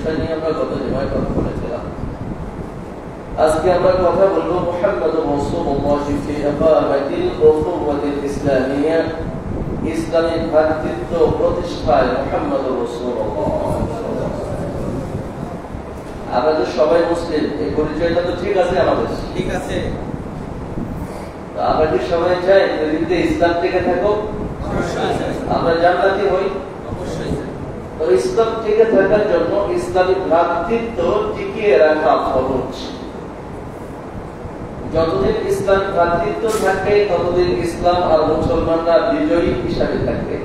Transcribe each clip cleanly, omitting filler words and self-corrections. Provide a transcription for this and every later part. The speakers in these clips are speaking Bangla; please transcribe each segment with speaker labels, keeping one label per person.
Speaker 1: বিষয় নিয়ে আমরা গত জুমায় কথা বলেছিলাম। আজকে আমরা কথা বলবো মুহাম্মদুর রাসূলুল্লাহ ফি ইকামাতিল উখুওয়াতিল ইসলামিয়্যা, ইসলামী ভ্রাতৃত্ব প্রতিষ্ঠায় মুহাম্মদুর রাসূলুল্লাহ। আমরা তো সবাই মুসলিম, এই পরিচয়টা তো ঠিক আছে আমাদের?
Speaker 2: ঠিক আছে।
Speaker 1: আমরা কি সবাই চাই যদি ইসলাম থেকে থাকো? আমরা জান্নাতি হই?
Speaker 2: অবশ্যই।
Speaker 1: তো ইসলাম থেকে থাকার জন্য ইসলামী ভ্রাতৃত্ব টিকিয়ে রাখা ফরজ। যতদিন ইসলাম ভ্রাতৃত্ব থাকবে ততদিন ইসলাম আর মুসলমানরা বিজয়ী হিসাবে থাকবে।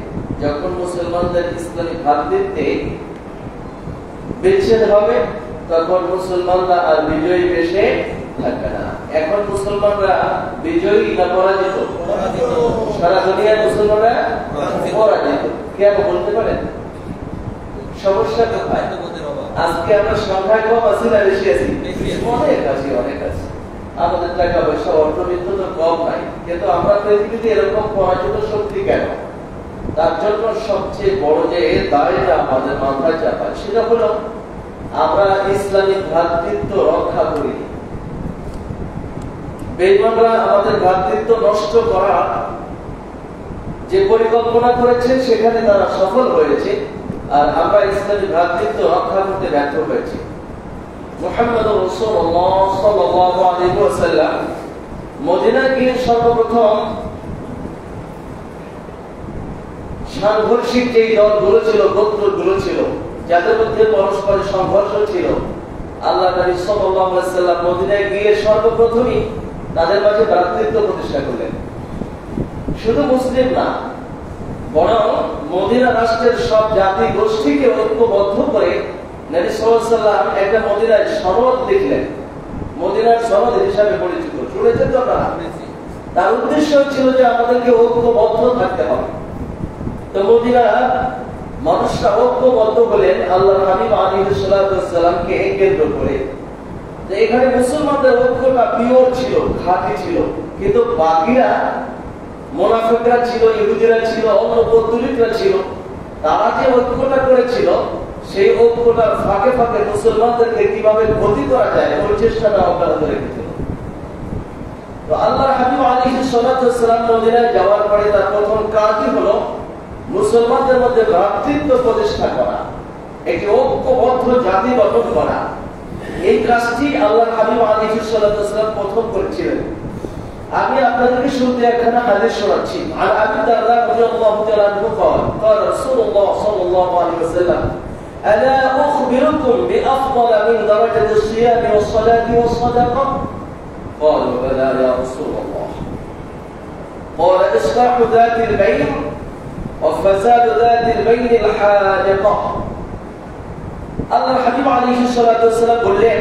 Speaker 1: যখন মুসলমানদের ইসলামী ভ্রাতৃত্বে বিচ্ছেদ হবে তখন মুসলমানরা আর বিজয়ী বেশে থাকবে না। এখন মুসলমানরা বিজয়ী না পরাজিত? সারা দুনিয়ার মুসলমানরা পরাজিত। কেন বলতে পারেন? সমস্যা কোথায়? আজকে আমরা সংখ্যায় কম আছি না বেশি আছি? অনেক আছি, অনেক আছি। আমাদের টাকা পয়সা অর্থবিত্ত তো কম নাই, কিন্তু আমরা পৃথিবীতে এরকম পরাজিত শক্তি কেন? তার জন্য সবচেয়ে বড় যে দায়টা আমাদের মাথায় চাপা, সেটা হলো আমরা ইসলামিক ভ্রাতৃত্ব রক্ষা করি। বেঈমানরা আমাদের ভ্রাতৃত্ব নষ্ট করার যে পরিকল্পনা করেছে সেখানে তারা সফল হয়েছে, আর আমরা ইসলামী ভ্রাতৃত্ব রক্ষা করতে ব্যর্থ হয়েছি। মুহাম্মদুর রাসূলুল্লাহ সাল্লাল্লাহু আলাইহি ওয়াসাল্লাম মদিনায় গিয়ে সর্বপ্রথম সাংঘর্ষিক যে দলগুলো ছিল, গোত্রগুলো ছিল, যাদের মধ্যে পরস্পর সংঘর্ষ ছিল, আল্লাহ নবী সাল্লাল্লাহু আলাইহি ওয়াসাল্লাম মদিনায় গিয়ে সর্বপ্রথমই তাদের মাঝে ভ্রাতৃত্ব প্রতিষ্ঠা করলেন। শুধু মুসলিম না, বরং মদিনা রাষ্ট্রের সব জাতি গোষ্ঠীকে ঐক্যবদ্ধ করে নবী সাল্লাল্লাহু আলাইহি ওয়াসাল্লাম একটা মদিনার সনদ লিখলেন। মদিনার সনদ হিসাবে পরিচিত, শুনেছেন তো আপনারা? তার উদ্দেশ্য ছিল যে আমাদেরকে ঐক্যবদ্ধ থাকতে হবে। তো মদিনার মানুষরা ঐক্যবদ্ধ হলেন আল্লাহর হাবিব আলাইহিস সালাতু ওয়াস সালামকে কেন্দ্র করে। যে এখানে মুসলমানদের ঐক্যটা পিওর ছিল, খাঁটি ছিল, কিন্তু বাকিরা মুনাফিকরা ছিল, ইহুদিরা ছিল, অন্য পৌত্তলিকরা ছিল, তারা যে ঐক্যটা করেছিল সেই ঐক্যটার ফাঁকে ফাঁকে মুসলমানদেরকে কিভাবে ক্ষতি করা যায় ওই চেষ্টাটা অব্যাহত রেখেছিল। তো আল্লাহর হাবিব আলাইহিস সালাতু ওয়াস সালাম মদিনায় যাওয়ার পরে তার প্রথম কাজই হলো মুসলমানদের মধ্যে ভ্রাতৃত্ব প্রতিষ্ঠা করা, একটি ঐক্যবদ্ধ জাতি গঠন করা। এই কাজটি আল্লাহর হাবিব আলাইহিস সালাতু ওয়াস সালাম প্রথম করেছিলেন। আমি আপনাদেরকে শুনতে একখানা হাদিস শোনাচ্ছি। আর আবু দারদা রাদিয়াল্লাহু তাআলা আনহু قال قال رسول الله صلى الله عليه وسلم ألا أخبركم بأفضل من درجة الصيام والصلاة والصدقة؟ قالوا بلى يا رسول الله. قال إصلاح ذات البين وفساد ذات البين الحالقة. আল্লাহর হাবিব আলাইহিস সালাতু ওয়াস সালাম বললেন,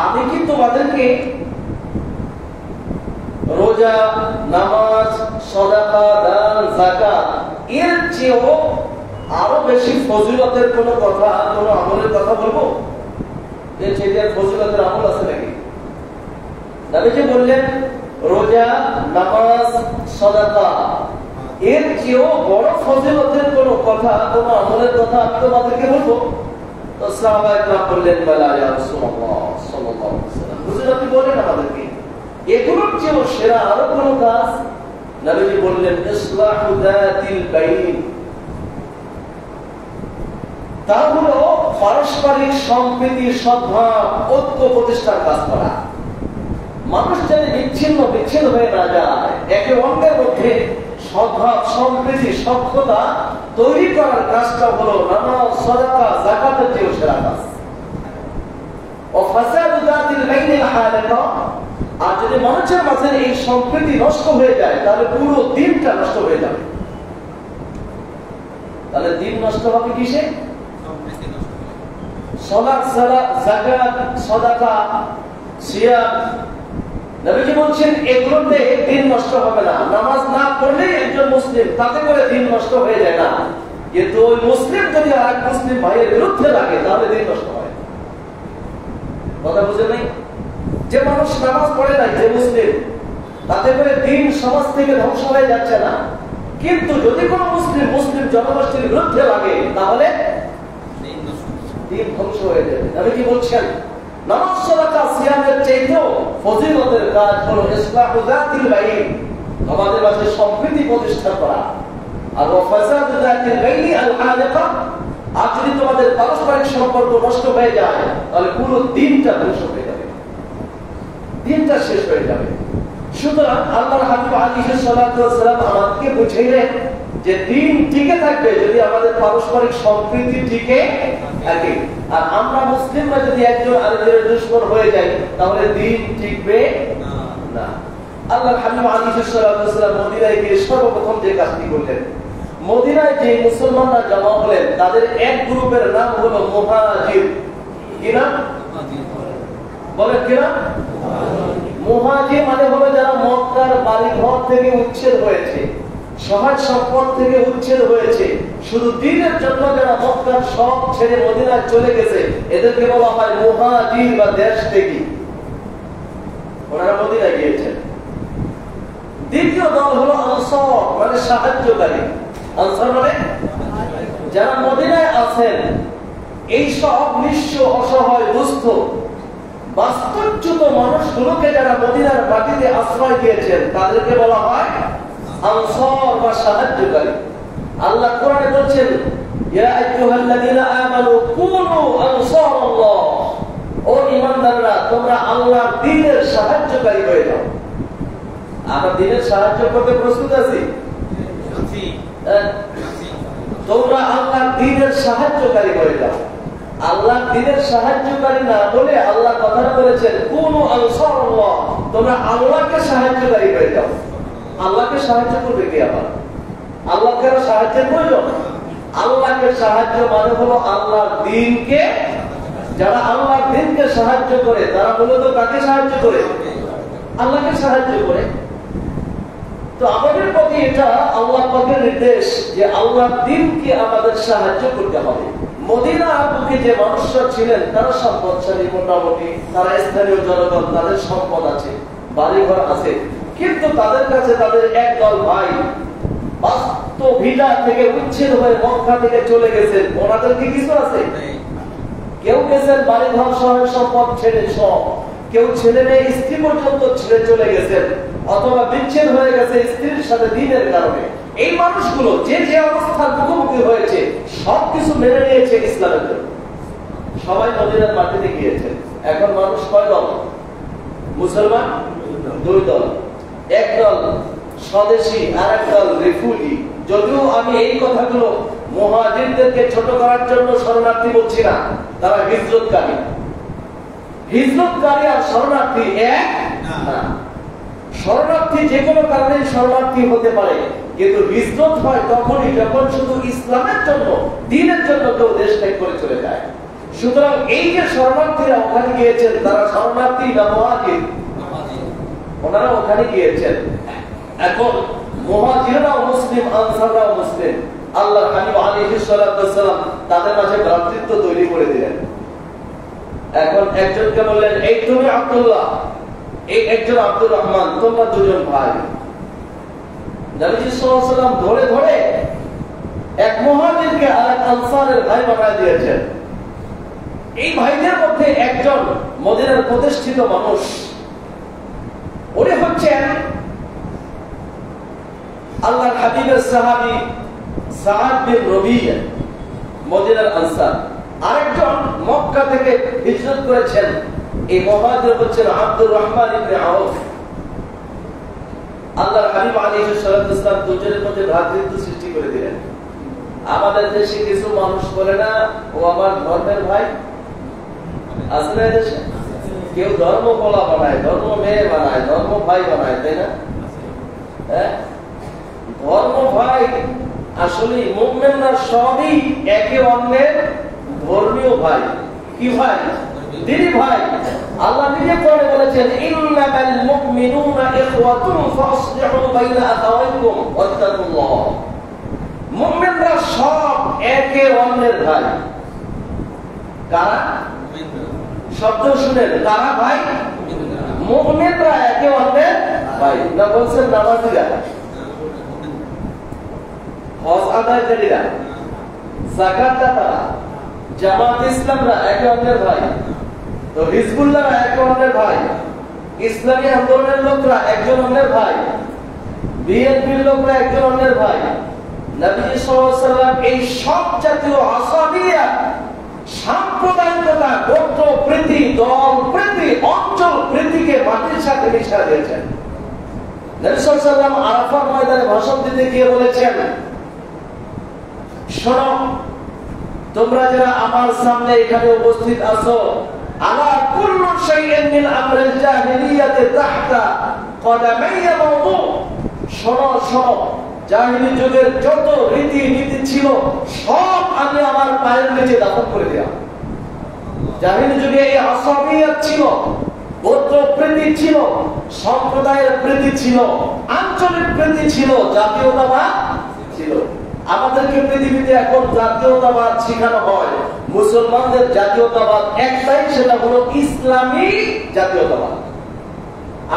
Speaker 1: আমি কি তোমাদেরকে রোজা, নামাজ, সাদাকা, দান, যাকাত এর চেয়েও আরো বেশি ফজিলতের কোন কথা, কোন আমলের কথা বলবো? এর চেয়ে ফজিলতের আমল আছে নাকি? নবীজি বললেন, রোজা, নামাজ, সাদাকা এর চেয়েও বড় ফজিলতের কোন কথা, কোন আমলের কথা আমি তোমাদেরকে বলবো? তো সাহাবায়ে কেরাম বললেন, বালা ইয়া রাসূলুল্লাহ সাল্লাল্লাহু আলাইহি ওয়াসাল্লাম, হুজুর আপনি বলেন আমাদেরকে এগুলোর চেয়েও সেরা আরো কোন কাজ? নবীজি বললেন, ইসলাহু যাতিল বাইন। তা হলো পারস্পরিক সম্প্রীতি, সদ্ভাব, ঐক্য প্রতিষ্ঠার কাজ করা। মানুষ যেন বিচ্ছিন্ন হয়ে না যায়, একে অন্যের মধ্যে সদ্ভাব, সম্প্রীতি, সখ্যতা তৈরি করার কাজটা হলো নামাজ, সাদাকা, যাকাতের চেয়েও সেরা কাজ। ও ফাসাদু যাতিল বাইনিল হালাকা। আর যদি মানুষের মাঝে এই সম্প্রীতি নষ্ট হয়ে যায় তাহলে পুরো দিনটা নষ্ট হয়ে যাবে। তাহলে দিন নষ্ট হবে কিসে? সালাত, যাকাত, সাদাকা, সিয়াম। নবীজি বলছেন এগুলোতে দিন নষ্ট হবে না। নামাজ না পড়লেই একজন মুসলিম, তাতে করে দিন নষ্ট হয়ে যায় না। কিন্তু ওই মুসলিম যদি আর এক মুসলিম ভাইয়ের বিরুদ্ধে লাগে তাহলে দিন নষ্ট হয়। কথা বুঝে নাই? যে মানুষ নামাজ পড়ে নাই, যে মুসলিম, তাতে করে দিন সমাজ থেকে ধ্বংস হয়ে যাচ্ছে না। কিন্তু যদি কোনো মুসলিম জনগোষ্ঠীর বিরুদ্ধে লাগে তাহলে দিন ধ্বংস হয়ে যাবে। আমি কি বলছেন, নামাজ সালাত সিয়ামের চাইতেও ফজিলতের কাজ হলো ইসলাহু যাতিল বাইন, আমাদের মাঝে সম্প্রীতি প্রতিষ্ঠা করা। আর ফাসাদু যাতিল বাইন আল হালিকা, আর যদি তোমাদের পারস্পরিক সম্পর্ক নষ্ট হয়ে যায় তাহলে পুরো দিনটা ধ্বংস হয়ে যাবে, দিনটা শেষ হয়ে যাবে। সুতরাং আল্লাহর হাবিব আলাইহিস সালাতু ওয়াস সালাম আমাদেরকে বুঝাইলেন যে দিন টিকে থাকবে যদি আমাদের পারস্পরিক সম্প্রীতি টিকে থাকে। আর আমরা মুসলিমরা যদি একজন আরেকজনের দুশমন হয়ে যাই তাহলে দিন টিকবে না। আল্লাহর হাবিব আলাইহিস সালাতু ওয়াস সালাম মদিনায় গিয়ে সর্বপ্রথম যে কাজটি করলেন, মদিনায় যে মুসলমানরা জমা হলেন তাদের এক গ্রুপের নাম হলো মুহাজির। কি নাম বলেন? কি নাম? মুহাজির মানে হলো যারা মক্কার বাড়িঘর থেকে উচ্ছেদ হয়েছে, সমাজ সম্পদ থেকে উচ্ছেদ হয়েছে, শুধু দ্বীনের জন্য যারা মক্কার সব ছেড়ে মদিনায় চলে গেছে এদেরকে বলা হয় মুহাজির বা দেশ থেকে, ওনারা মদিনায় গিয়েছেন। দ্বিতীয় দল হলো আনসার মানে সাহায্যকারী। আনসার মানে যারা মদিনায় আছেন এই সব নিঃস্ব অসহায় দুস্থ বাস্তুচ্যুত মানুষগুলোকে যারা মদিনার মাটিতে আশ্রয় দিয়েছেন তাদেরকে বলা হয় আনসার বা সাহায্যকারী। আল্লাহ কোরআনে বলছেন, ইয়া আইয়ুহাল্লাযীনা আমানু কুনু আনসারাল্লাহ, ও ঈমানদাররা তোমরা আল্লাহর দ্বীনের সাহায্যকারী হয়ে যাও। আমরা দ্বীনের সাহায্য করতে প্রস্তুত আছি? তোমরা আল্লাহর দ্বীনের সাহায্যকারী হয়ে যাও। আল্লাহর দ্বীনের সাহায্যকারী না বলে আল্লাহ কথাটা বলেছেন কুনু আনসারাল্লাহ, তোমরা আল্লাহকে সাহায্যকারী হয়ে যাও। আল্লাহকে সাহায্য করবে কে? আবার আল্লাহকে সাহায্যের প্রয়োজন। আল্লাহকে সাহায্য মানে হলো আল্লাহর দ্বীনকে, যারা আল্লাহর দ্বীনকে সাহায্য করে তারা মূলত কাকে সাহায্য করে? আল্লাহকে সাহায্য করে। তো আমাদের প্রতি এটা আল্লাহ পাকের নির্দেশ যে আল্লাহর দ্বীনকে আমাদের সাহায্য করতে হবে। মদিনার বুকে যে মানুষরা ছিলেন তারা সম্পদশালী, মোটামুটি তারা স্থানীয় জনগণ, তাদের সম্পদ আছে, বাড়িঘর আছে, কিন্তু তাদের কাছে তাদের একদল ভাই বাস্তবিটা থেকে উচ্ছেদ হয়ে মক্কা থেকে চলে গেছেন। ওনাদের কি কিছু আছে? কেউ গেছেন বাড়িঘর শহর সম্পদ ছেড়ে, সব কেউ ছেলে মেয়ে স্ত্রী পর্যন্ত ছেড়ে চলে গেছেন, অথবা বিচ্ছেদ হয়ে গেছে স্ত্রীর সাথে দিনের কারণে। এই মানুষগুলো যে যে অবস্থার মুখোমুখি হয়েছে সবকিছু মেনে নিয়েছে ইসলামের জন্য, সবাই মদিনার মাটিতে গিয়েছে। এখন মানুষ কয় দল? মুসলমান দুই দল, এক দল স্বদেশী আর এক দল রিফিউজি। যদিও আমি এই কথাগুলো মুহাজিরদেরকে ছোট করার জন্য শরণার্থী বলছি না, তারা হিজরতকারী। হিজরতকারী আর শরণার্থী এক না। শরণার্থী যে কোনো কারণে শরণার্থী হতে পারে, কিন্তু হিজরত হয় তখনই যখন শুধু ইসলামের জন্য, দ্বীনের জন্য কেউ দেশ ত্যাগ করে চলে যায়। সুতরাং এই যে শরণার্থীরা ওখানে গিয়েছেন তারা শরণার্থী না মুহাজির? ওনারা ওখানে গিয়েছেন। এখন মুহাজিররাও মুসলিম, আনসাররাও মুসলিম। আল্লাহর হাবিব আলাইহিস সালাতু ওয়াস সালাম তাদের মাঝে ভ্রাতৃত্ব তৈরি করে দিলেন। এখন একজনকে বললেন, এই তুমি আব্দুল্লাহ, এই একজন আব্দুর রহমান, তোমরা দুজন ভাই। নবীজি সাল্লাল্লাহু আলাইহি ওয়াসাল্লাম ধরে ধরে এক মুহাজিরকে আর এক আনসারের ভাই বানায় দিয়েছেন। এই ভাইদের মধ্যে একজন মদিনার প্রতিষ্ঠিত মানুষ, উনি হচ্ছেন আল্লাহর হাবিবের সাহাবী সাআদ বিন রবিয়া, মদিনার আনসার। আরেকজন মক্কা থেকে হিজরত করেছেন, এই মুহাজির হচ্ছেন আব্দুর রহমান ইবনে আউফ। আল্লাহর হাবিব আলাইহিস সালাতু ওয়াস সালাম দুজনের মধ্যে ভ্রাতৃত্ব সৃষ্টি করে দিলেন। আমাদের দেশে কিছু মানুষ বলে না, ও আমার ধর্মের ভাই। আছে না দেশে? কেউ ধর্ম বলা বানায়, ধর্ম মেয়ে বানায়, ধর্ম ভাই বানায়, তাই না? হ্যাঁ, ধর্ম ভাই আসলে মুমিনরা সবই একে অন্যের ধর্মীয় ভাই। কি ভাই? দ্বীনি ভাই। আল্লাহ নিজে কোরআনে বলেছেন, ইন্নামাল মুমিনুনা ইখওয়াতুন ফাসলিহু বাইনা আখাওয়াইকুম ওয়াত্তাকুল্লাহ। মুমিনরা সব একে অন্যের ভাই। কারা? শব্দ শুনেন, কারা ভাই? মুমিনরা একে অন্যের ভাই। না বলছেন নামাজীরা, হজ আদায়কারীরা, যাকাত দাতারা, জামাত ইসলামরা একে অন্যের ভাই, তো হিজবুল্লাহরা একে অন্যের ভাই, ইসলামী আন্দোলনের লোকরা একজন অন্যের ভাই, বিএনপির লোকরা একজন অন্যের ভাই। নবী সাল্লাল্লাহু আলাইহি ওয়াসাল্লাম এই সব জাতীয় আসাবিয়া, সাম্প্রদায়িকতা, গোত্র প্রীতি, দল প্রীতি, অঞ্চল প্রীতিকে মাটির সাথে মিশিয়ে দিয়েছেন। নবী সাল্লাল্লাহু আলাইহি ওয়াসাল্লাম আরাফার ময়দানে ভাষণ দিতে গিয়ে বলেছেন, শোনো, তোমরা যারা আমার সামনে এখানে উপস্থিত আছো, আলা কুল্লু শাইইন মিন আমরিল জাহিলিয়াতি তাহতা কদামাইয়া মাওদু। শোনো শোনো, জাহিলি যুগের যত রীতি নীতি ছিল সব আমি আমার পায়ের নিচে দাফন করে দিলাম। জাহিলি যুগে এই আসাবিয়াত ছিল, গোত্র প্রীতি ছিল, সম্প্রদায়ের প্রীতি ছিল, আঞ্চলিক প্রীতি ছিল, জাতীয়তাবাদ ছিল। আমাদেরকে পৃথিবীতে এখন জাতীয়তাবাদ শেখানো হয়। মুসলমানদের জাতীয়তাবাদ একটাই, সেটা হলো ইসলামী জাতীয়তাবাদ।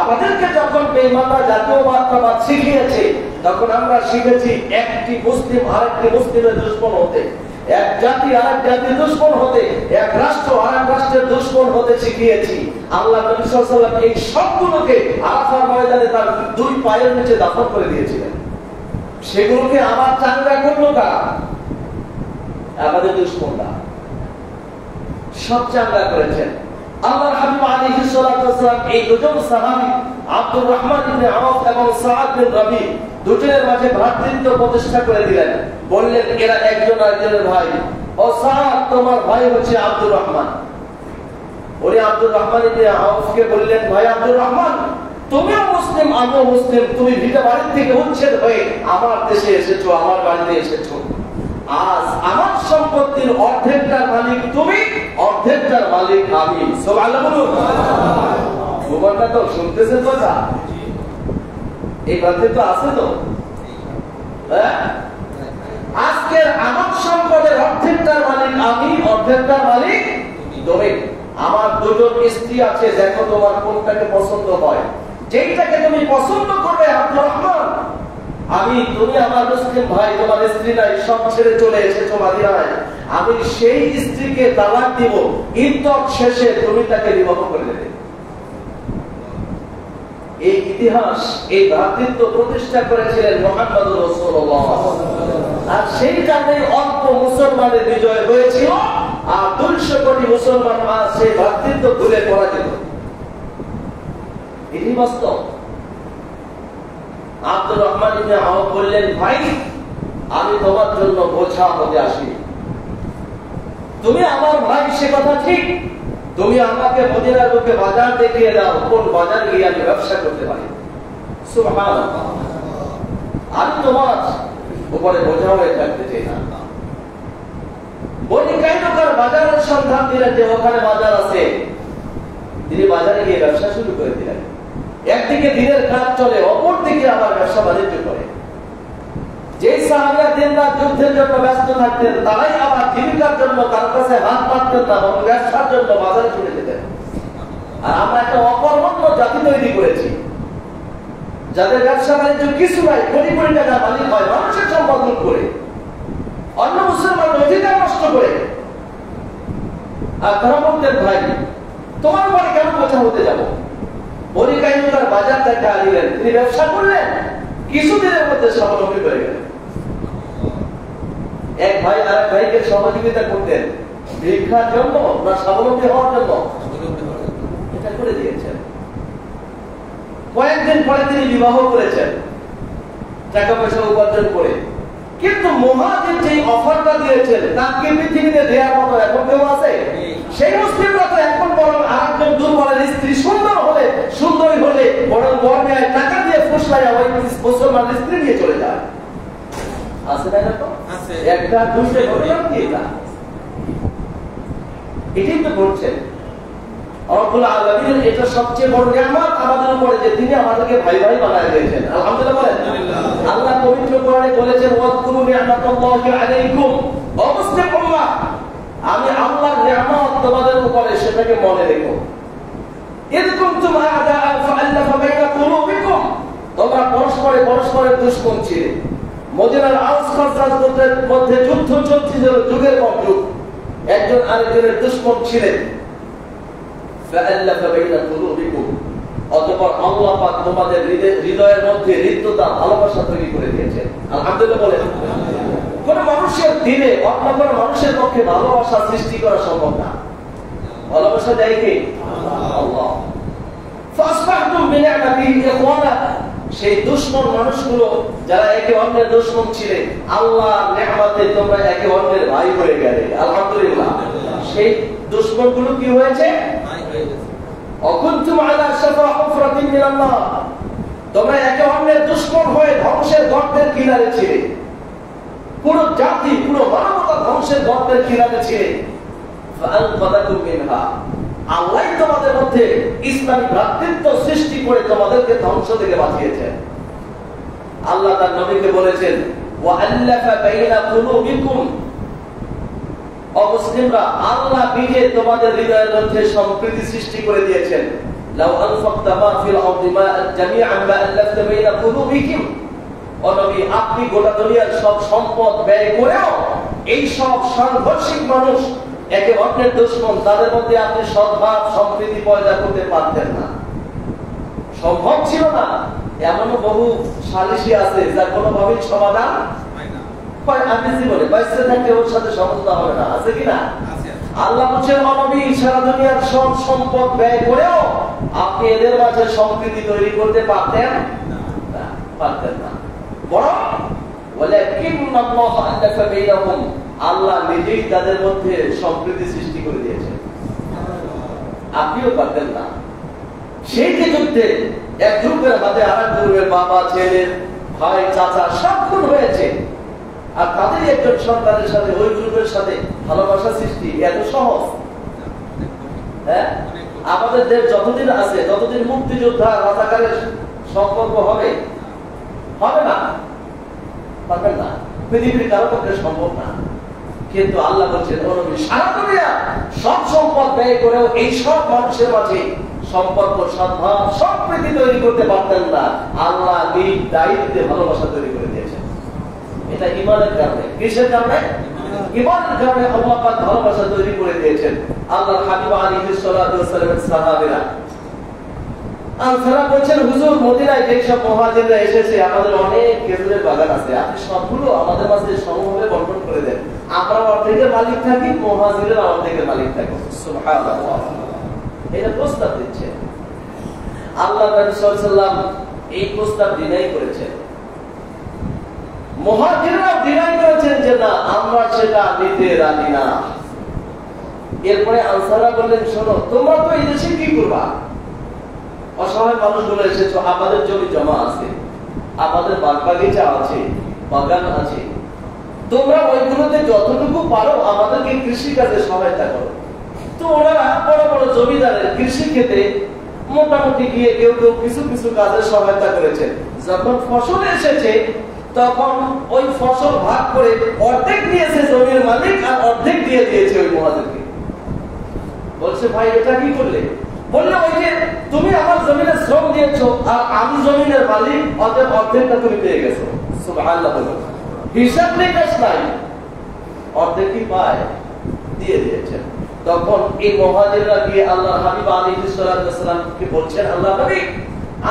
Speaker 1: আমাদেরকে যখন বেঈমানরা জাতীয়তাবাদ শিখিয়েছে, তখন আমরা শিখেছি একটি মুসলিম আরেকটি মুসলিমের দুশমন হতে, এক জাতি আরেক জাতির দুশমন হতে, এক রাষ্ট্র আরেক রাষ্ট্রের দুশমন হতে শিখিয়েছি। আল্লাহ নবী সাল্লাল্লাহু আলাইহি ওয়াসাল্লাম এই সবগুলোকে আরাফার ময়দানে তার দুই পায়ের নিচে দাফন করে দিয়েছিলেন। সেগুলোকে আবার চাঙ্গা করলো কারা? আমাদের দুশমনরা সব চাঙ্গা করেছেন। আল্লাহর হাবিব আলাইহিস সালাতু ওয়াস সালাম এই দুজন সাহাবী আব্দুর রহমান ইবনে আওফ এবং সাআদ বিন রাবি দুজনের মাঝে ভ্রাতৃত্ব প্রতিষ্ঠা করে দিলেন। বললেন, এরা একজন আরেকজনের ভাই। ও সাআদ, তোমার ভাই হচ্ছে আব্দুর রহমান। ওরে আব্দুর রহমান ইবনে আওফকে বললেন, ভাই আব্দুর রহমান, তুমিও মুসলিম, আমিও মুসলিম, তুমি ভিটা বাড়ি থেকে উচ্ছেদ হয়ে আমার দেশে এসেছো, আমার বাড়িতে এসেছো। আজ আমার সম্পত্তির অর্ধেকটার মালিক তুমি, অর্ধেকটার মালিক আমি। সুবহানাল্লাহ বলুন। সুবহানাল্লাহ। তো শুনতেছেন কথা? এই কথা তো আছে তো? হ্যাঁ, আজকের আমার সম্পদের অর্ধেকটার মালিক আমি, অর্ধেকটার মালিক তুমি। আমার দুজন স্ত্রী আছে, দেখো তোমার কোনটাকে পছন্দ হয়। যেটাকে তুমি পছন্দ করবে আব্দুর রহমান, আমি, তুমি আমার মুসলিম ভাই, তোমার স্ত্রী নাই, সব ছেড়ে চলে এসেছো মদিনায়, আমি সেই স্ত্রীকে তালাক দিব, ইদ্দত শেষে তুমি তাকে বিবাহ করে দেবে। এই ইতিহাস, এই ভ্রাতৃত্ব প্রতিষ্ঠা করেছিলেন মুহাম্মদুর রাসূলুল্লাহ। আর সেই কারণে অল্প মুসলমানের বিজয় হয়েছিল, আর 200 কোটি মুসলমান আজ সেই ভ্রাতৃত্ব ভুলে পরাজিত। এটি বাস্তব। আব্দুর রহমান ইবনে আওফ বললেন, ভাই, আমি তোমার জন্য বোঝা হতে আসি। তুমি আমার ভাই, সে কথা ঠিক। তুমি আমাকে মদিনার বুকে বাজার দেখিয়ে দাও, কোন বাজার গিয়ে আমি ব্যবসা করতে পারি। সুবহানাল্লাহ। আমি তোমার উপরে বোঝা হয়ে থাকতে চাই না। বনি কাইনুকার বাজারের সন্ধান দিলেন, যে ওখানে বাজার আছে। তিনি বাজারে গিয়ে ব্যবসা শুরু করে দিলেন। একদিকে দিনের কাজ চলে, অপরদিকে আবার ব্যবসা বাণিজ্য করে। যে সাহাবীরা দিন-রাত যুদ্ধের জন্য ব্যস্ত থাকতেন, তারাই আবার জীবিকার জন্য কারো কাছে হাত পাততেন না, বরং ব্যবসার জন্য বাজারে চলে যেতেন। আর আমরা একটা অকর্মণ্য জাতি তৈরি করেছি, যাদের ব্যবসা বাণিজ্য কিছু নাই, কোটি কোটি টাকা মালিক হয় মানুষের সম্পদ লুট করে, অন্য মুসলমানের অধিকার নষ্ট করে। আর তারা বলতেন, ভাই, তোমার উপরে কেন বোঝা হতে যাবো? বনি কাইনুকার বাজার থেকে আনিলেন, তিনি ব্যবসা করলেন, কিছুদিনের মধ্যে স্বাবলম্বী হয়ে গেলেন। এক ভাই আর এক ভাইকে সহযোগিতা করতেন, ভিক্ষার জন্য না স্বাবলম্বী হওয়ার জন্য? এটা করে দিয়েছেন। কয়েকদিন পরে তিনি বিবাহ করেছেন, টাকা পয়সা উপার্জন করে। কিন্তু মুহাজির যে অফারটা দিয়েছেন, তাকে পৃথিবীতে দেওয়ার মতো এখন কেউ আছে? সেই মুসলিমরা তো এখন বরং আরেকজন দুর্বলের স্ত্রী সুন্দর হলে, সুন্দরী হলে বরং বর্ণায় টাকা দিয়ে ফুসলাইয়া ওই মুসলমান স্ত্রী নিয়ে চলে যায়। আছে না? তো একটা দুইটা ঘটনা কি এটা? এটাই তো ঘটছে। রব্বুল আলামিন এটা সবচেয়ে বড় নিয়ামত আমাদের উপরে, যে তিনি আমাদেরকে ভাই ভাই বানায় দিয়েছেন। আলহামদুলিল্লাহ বলেন। আল্লাহ পবিত্র কোরআনে বলেছেন, ওয়াজকুরু নি'মাতাল্লাহি আলাইকুম। ও মুসলিম উম্মাহ, আমি আল্লাহর নিয়ামত তোমাদের উপরে, সেটাকে মনে রেখো। ইয কুনতুম আ'দাআন ফাআল্লাফা বাইনা কুলুবিকুম, তোমরা পরস্পরের দুশমন ছিলে। মদিনার আওস খাজরাজের মধ্যে যুদ্ধ চলছিল, যুগের পর যুগ। একজন আরেকজনের দুশমন ছিলেন। ফাআল্লাফা বাইনা কুলুবিকুম, অতঃপর আল্লাহ পাক তোমাদের হৃদয়ের মধ্যে হৃদ্যতা, ভালোবাসা তৈরি করে দিয়েছেন। আলহামদুলিল্লাহ বলেন। কোন মানুষের দিলে অন্য কোন মানুষের পক্ষে ভালোবাসা সৃষ্টি করা সম্ভব না। ভালোবাসা দেয় কে? আল্লাহ। ফাসবাহতুম বিনি'মাতিহি ইখওয়ানা, সেই দুশমন মানুষগুলো যারা একে অন্যের দুশমন ছিলেন, আল্লাহর নেয়ামতে তোমরা একে অন্যের ভাই হয়ে গেলে। আলহামদুলিল্লাহ। সেই দুশমনগুলো কি হয়েছে? ভাই হয়ে গেছে। অকুনতুম আলা শাফা হুফরাতিন মিনান নার, তোমরা একে অন্যের দুশমন হয়ে ধ্বংসের গর্তের কিনারে ছিলে। পুরো জাতি, পুরো মানবতা ধ্বংসের গর্তের কিনারে ছিলে। ফাআনকাযাকুম মিনহা, আল্লাহ তোমাদের মধ্যে ইসলামী ভ্রাতৃত্ব সৃষ্টি করে তোমাদেরকে ধ্বংস থেকে বাঁচিয়েছেন। আল্লাহ তার নবীকে বলেছেন, ওয়া আল্লাফা বাইনা কুলুবিকুম, অমুসলিমরা আল্লাহ নিজে তোমাদের হৃদয়ের মধ্যে সম্প্রীতি সৃষ্টি করে দিয়েছেন। লাউ আনফাকতা মা ফিল আরদি মা জামিআন মা আল্লাফতা বাইনা কুলুবিকুম, ও নবী আপনি গোটা দুনিয়ার সব সম্পদ ব্যয় করেও এই সব সাংঘর্ষিক মানুষ, একে অন্যের দুশমন, তাদের মধ্যে আপনি সদ্ভাব সম্প্রীতি পয়দা করতে পারতেন না। সম্ভব ছিল না। এমনও বহু সালিশি আছে যার কোনোভাবেই সমাধান হয়। আমি জীবনে বাইসে থাকতে ওর সাথে সমঝোতা হবে না, আছে কিনা? আল্লাহ বলছেন, নবী সারা দুনিয়ার সব সম্পদ ব্যয় করেও আপনি এদের মাঝে সম্প্রীতি তৈরি করতে পারতেন না, পারতেন না। বরং ওয়ালাকিন্নাল্লাহ আল্লাফা বাইনাহুম, আল্লাহ নিজেই তাদের মধ্যে সম্প্রীতি সৃষ্টি করে দিয়েছেন। আপনিও পারতেন না। সেই যে যুদ্ধে এক গ্রুপের হাতে আরেক গ্রুপের বাবা, ছেলে, ভাই, চাচা সব খুন হয়েছে, আর তাদেরই একজন সন্তানের সাথে ওই গ্রুপের সাথে ভালোবাসা সৃষ্টি এত সহজ? হ্যাঁ, আমাদের দেশ যতদিন আছে ততদিন মুক্তিযোদ্ধা রাজাকারের সম্পর্ক হবে? হবে না, পারবেন না। পৃথিবীর কারো পক্ষে সম্ভব না। কিন্তু আল্লাহ বলছেন, সারা দুনিয়া সব সম্পদ ব্যয় করেও এই সব মানুষের মাঝে সম্পর্ক, সদ্ভাব, সম্প্রীতি তৈরি করতে পারতেন না। আল্লাহ নিজ দায়িত্বে ভালোবাসা তৈরি করে দিয়েছেন। এটা ঈমানের কারণে। কিসের কারণে? ঈমানের কারণে আল্লাহ পাক ভালোবাসা তৈরি করে দিয়েছেন। আল্লাহর হাবিব আলাইহিস সালাতু ওয়াস সালামের সাহাবীরা আনসাররা বলছেন, হুজুর মদিনায় যে সব মুহাজিররা এসেছে, আমাদের অনেক খেজুরের বাগান আছে, আপনি সবগুলো আমাদের মাঝে সমভাবে বন্টন করে দেন। আমরা অর্ধেকের মালিক থাকি, মুহাজিরের অর্ধেকের মালিক থাকি। সুবহানাল্লাহ। এটা প্রস্তাব দিচ্ছে। আল্লাহ নবী সাল্লাল্লাহু আলাইহি ওয়াসাল্লাম এই প্রস্তাব ডিনাই করেছেন। মুহাজিররা ডিনাই করেছেন যে না, আমরা সেটা নিতে রাজি না। এরপরে আনসাররা বললেন, শোনো, তোমরা তো এই দেশে কি করবা? অসহায় মানুষগুলো এসেছো, আমাদের জমি জমা আছে, আমাদের বাগবাগিচা আছে, বাগান আছে, তোমরা ওইগুলোতে যতটুকু পারো আমাদেরকে কৃষি কাজে সহায়তা করো। তো ওনারা বড় বড় জমিদারের কৃষি ক্ষেত্রে মোটামুটি গিয়ে কেউ কেউ কিছু কিছু কাজে সহায়তা করেছেন। যখন ফসল এসেছে তখন ওই ফসল ভাগ করে অর্ধেক দিয়েছে জমির মালিক, আর অর্ধেক দিয়ে দিয়েছে ওই মুহাজিরকে। বলছে, ভাই এটা কি করলে? বললে, ওই যে তুমি আমার জমিনে শ্রম দিয়েছো আর আমি জমিনের মালিক, অতএব অর্ধেকটা তুমি পেয়ে গেছো। সুবহানাল্লাহ। হিসাব নিকাশ নাই, অর্ধেকই পায়, দিয়ে দিয়েছেন। তখন এই মুহাজিররা গিয়ে আল্লাহর হাবিব আলাইহিস সালাতু ওয়াস সালামকে বলছেন, আল্লাহ নবী,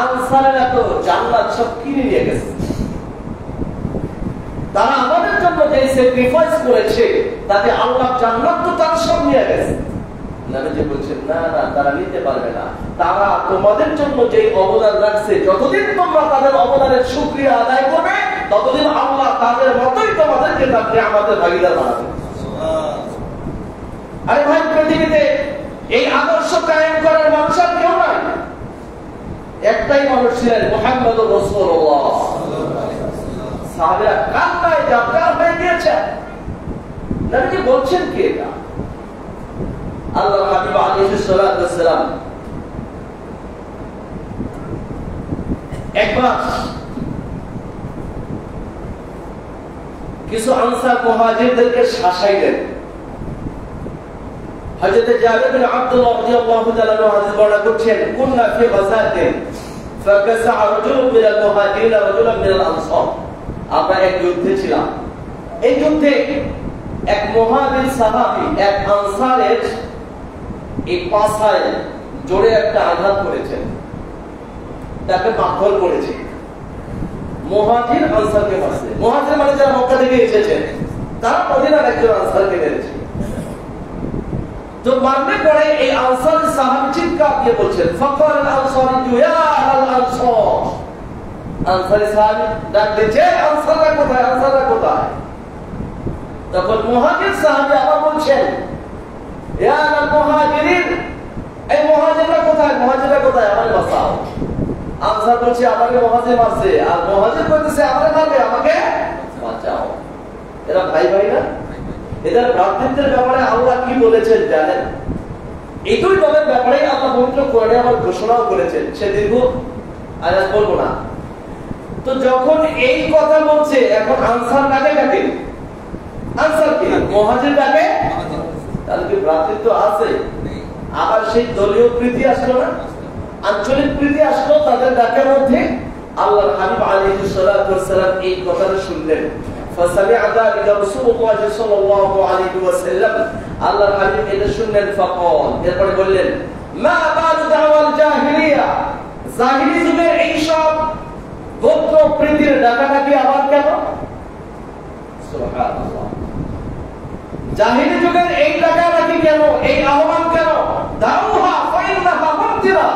Speaker 1: আনসাররা তো জান্নাত সব কিনে নিয়ে গেছে, তারা আমাদের জন্য যে স্যাক্রিফাইস করেছে তাতে আল্লাহ জান্নাত তো তার সব নিয়ে গেছে। নবীজি বলছেন, না না, তারা নিতে পারবে না। তারা তোমাদের জন্য যে অবদান রাখছে, যতদিন তোমরা তাদের অবদানের শুকরিয়া আদায় করবে, ততদিন আল্লাহ তাদের মতোই তোমাদেরকে তাকে আমাদের ভাগীদার বানাবে। আরে ভাই, পৃথিবীতে এই আদর্শ কায়েম করার মানুষ আর কেউ নাই। একটাই মানুষ ছিলেন, মুহাম্মদুর রাসূলুল্লাহ। সাহাবীরা কান্নায় জাবরাল হয়ে গিয়েছে। নবীজি বলছেন কি এটা? আল্লাহর হাবিব আলাইহিস সালাতু ওয়াস সালাম একবার কিছু আনসার মুহাজিরদেরকে শাসাইলেন। হযরত জাবির বিন আব্দুল্লাহ রাদিয়াল্লাহু তাআলা হাদিস বর্ণনা করছেন, কুননা ফি গাযাতিন ফাকাসা রাজুলুন মিনাল মুহাজিরিন রাজুলান মিনাল আনসার। আমরা এক যুদ্ধে ছিলাম। এই যুদ্ধে এক মুহাজির সাহাবী এক আনসারের এই পাছায় জোরে একটা আঘাত করেছেন, তাকে পাথর করেছে। মুহাজির আনসারকে মারছে। মুহাজির মানে যারা মক্কা থেকে এসেছেন, তারা মদিনার একজন আনসারকে মেরেছে। তো মারলে পরে এই আনসারী সাহাবী চিৎকার দিয়ে বলছেন, ফাকাল আনসারী ইয়া আল আনসার। আনসারী সাহাবী ডাক দিয়েছে, আনসাররা কোথায়, আনসাররা কোথায়? তখন মুহাজির সাহাবী আবার বলছেন, ইয়া আল মুহাজিরিন, এই মুহাজিররা কোথায়, মুহাজিররা কোথায়, আমাকে বাঁচাও। আনসার বলছে, আমাকে মুহাজির মারছে, আর মুহাজির বলতেছে আমাকে মারবে, আমাকে বাঁচাও। এরা ভাই ভাই না? এদের ভ্রাতৃত্বের ব্যাপারে আল্লাহ কি বলেছেন জানেন? এই দুই দলের ব্যাপারে আল্লাহ পবিত্র কোরআনে আবার ঘোষণাও করেছেন, সে দীর্ঘ আয়াত বলবো না। তো যখন এই কথা বলছে, এখন আনসার ডাকে কাকে? আনসার কি মুহাজির ডাকে? তাহলে কি ভ্রাতৃত্ব আছে? আবার সেই দলীয় প্রীতি আসলো না, আঞ্চলিক প্রীতি আসলো তাদের ডাকের মধ্যে। আল্লাহর হাবিব আলাইহিস সালাতু ওয়াস সালাম এই কথাটা শুনলেন। فسمع ذلك رسول الله صلى الله عليه وسلم, আল্লাহর হাবিব এটা শুনলেন। فقال, এরপরে বললেন, মা বালু দাওয়াল জাহিলিয়া, জাহিলি যুগের এই সব গোত্র প্রীতির ডাকাডাকি আবার কেন? সুবহানাল্লাহ, জাহিলি যুগের এই ডাকাডাকি কেন, এই আহ্বান কেন? দাউহা ফাইন্নাহা মুনতিরা,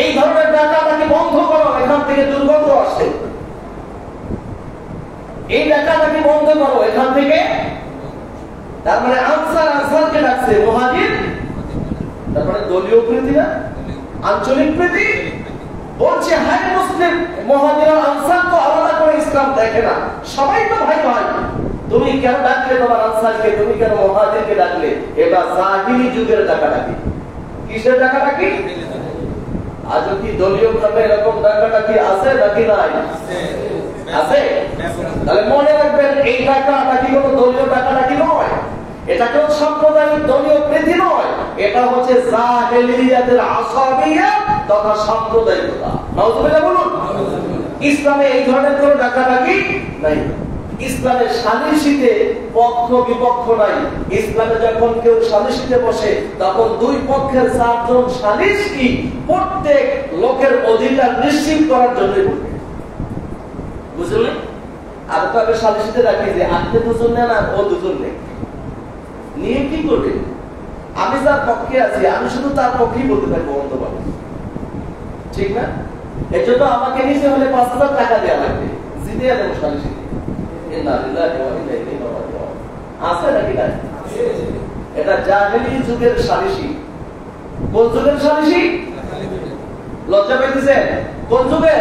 Speaker 1: এই ধরনের ডাকাডাকি বন্ধ করো, এখান থেকে দুর্গন্ধ আসে। এই ডাকাডাকি বন্ধ করো, এখান থেকে। তার মানে আনসার আনসারকে ডাকছে, মুহাজির তারপরে দলীয় প্রীতি না, আঞ্চলিক প্রীতি। বলছে, হাই মুসলিম, মুহাজির আর আনসার তো আলাদা করে ইসলাম দেখে না, সবাই তো ভাই ভাই। তুমি কেন ডাকলে তোমার আনসারকে, তুমি কেন মুহাজিরকে ডাকলে? এটা জাহিলি যুগের ডাকাডাকি। কিসের ডাকাডাকি? আজও কি দলীয় ভাবে এরকম ডাকাডাকি আছে নাকি নাই? আছে। তাহলে মনে রাখবেন, এই ডাকাডাকি কোনো দলীয় ডাকাডাকি নয়, এটা কোন সাম্প্রদায়িক দলীয় প্রীতি নয়, এটা হচ্ছে জাহেলিয়াতের আসাবিয়্যাত তথা সাম্প্রদায়িকতা। নাউযুবিল্লাহ বলুন। ইসলামে এই ধরনের কোনো ডাকাডাকি নাই। ইসলামে সালিসিতে পক্ষ বিপক্ষ নাই। ইসলামে যখন কেউ সালিসিতে বসে, তখন দুই পক্ষের চারজন সালিসি প্রত্যেক লোকের অধিকার নিশ্চিত করার জন্য বসে। বুঝলেন? আর তবে সালিসিতে রাখি যে আপনি দুজন নেন আর ও দুজন নেই, নিয়ে কি করবে? আমি যার পক্ষে আছি, আমি শুধু তার পক্ষেই বলতে থাকবো অন্তভাবে, ঠিক না? এর জন্য আমাকে নিচে হলে ৫,০০০ টাকা দেওয়া লাগবে, জিতে দেবো সালিসিতে। আছে নাকি নাই? এটা জাহেলি যুগের সালিসি। কোন যুগের সালিসি? লজ্জা পেতেছে? কোন যুগে?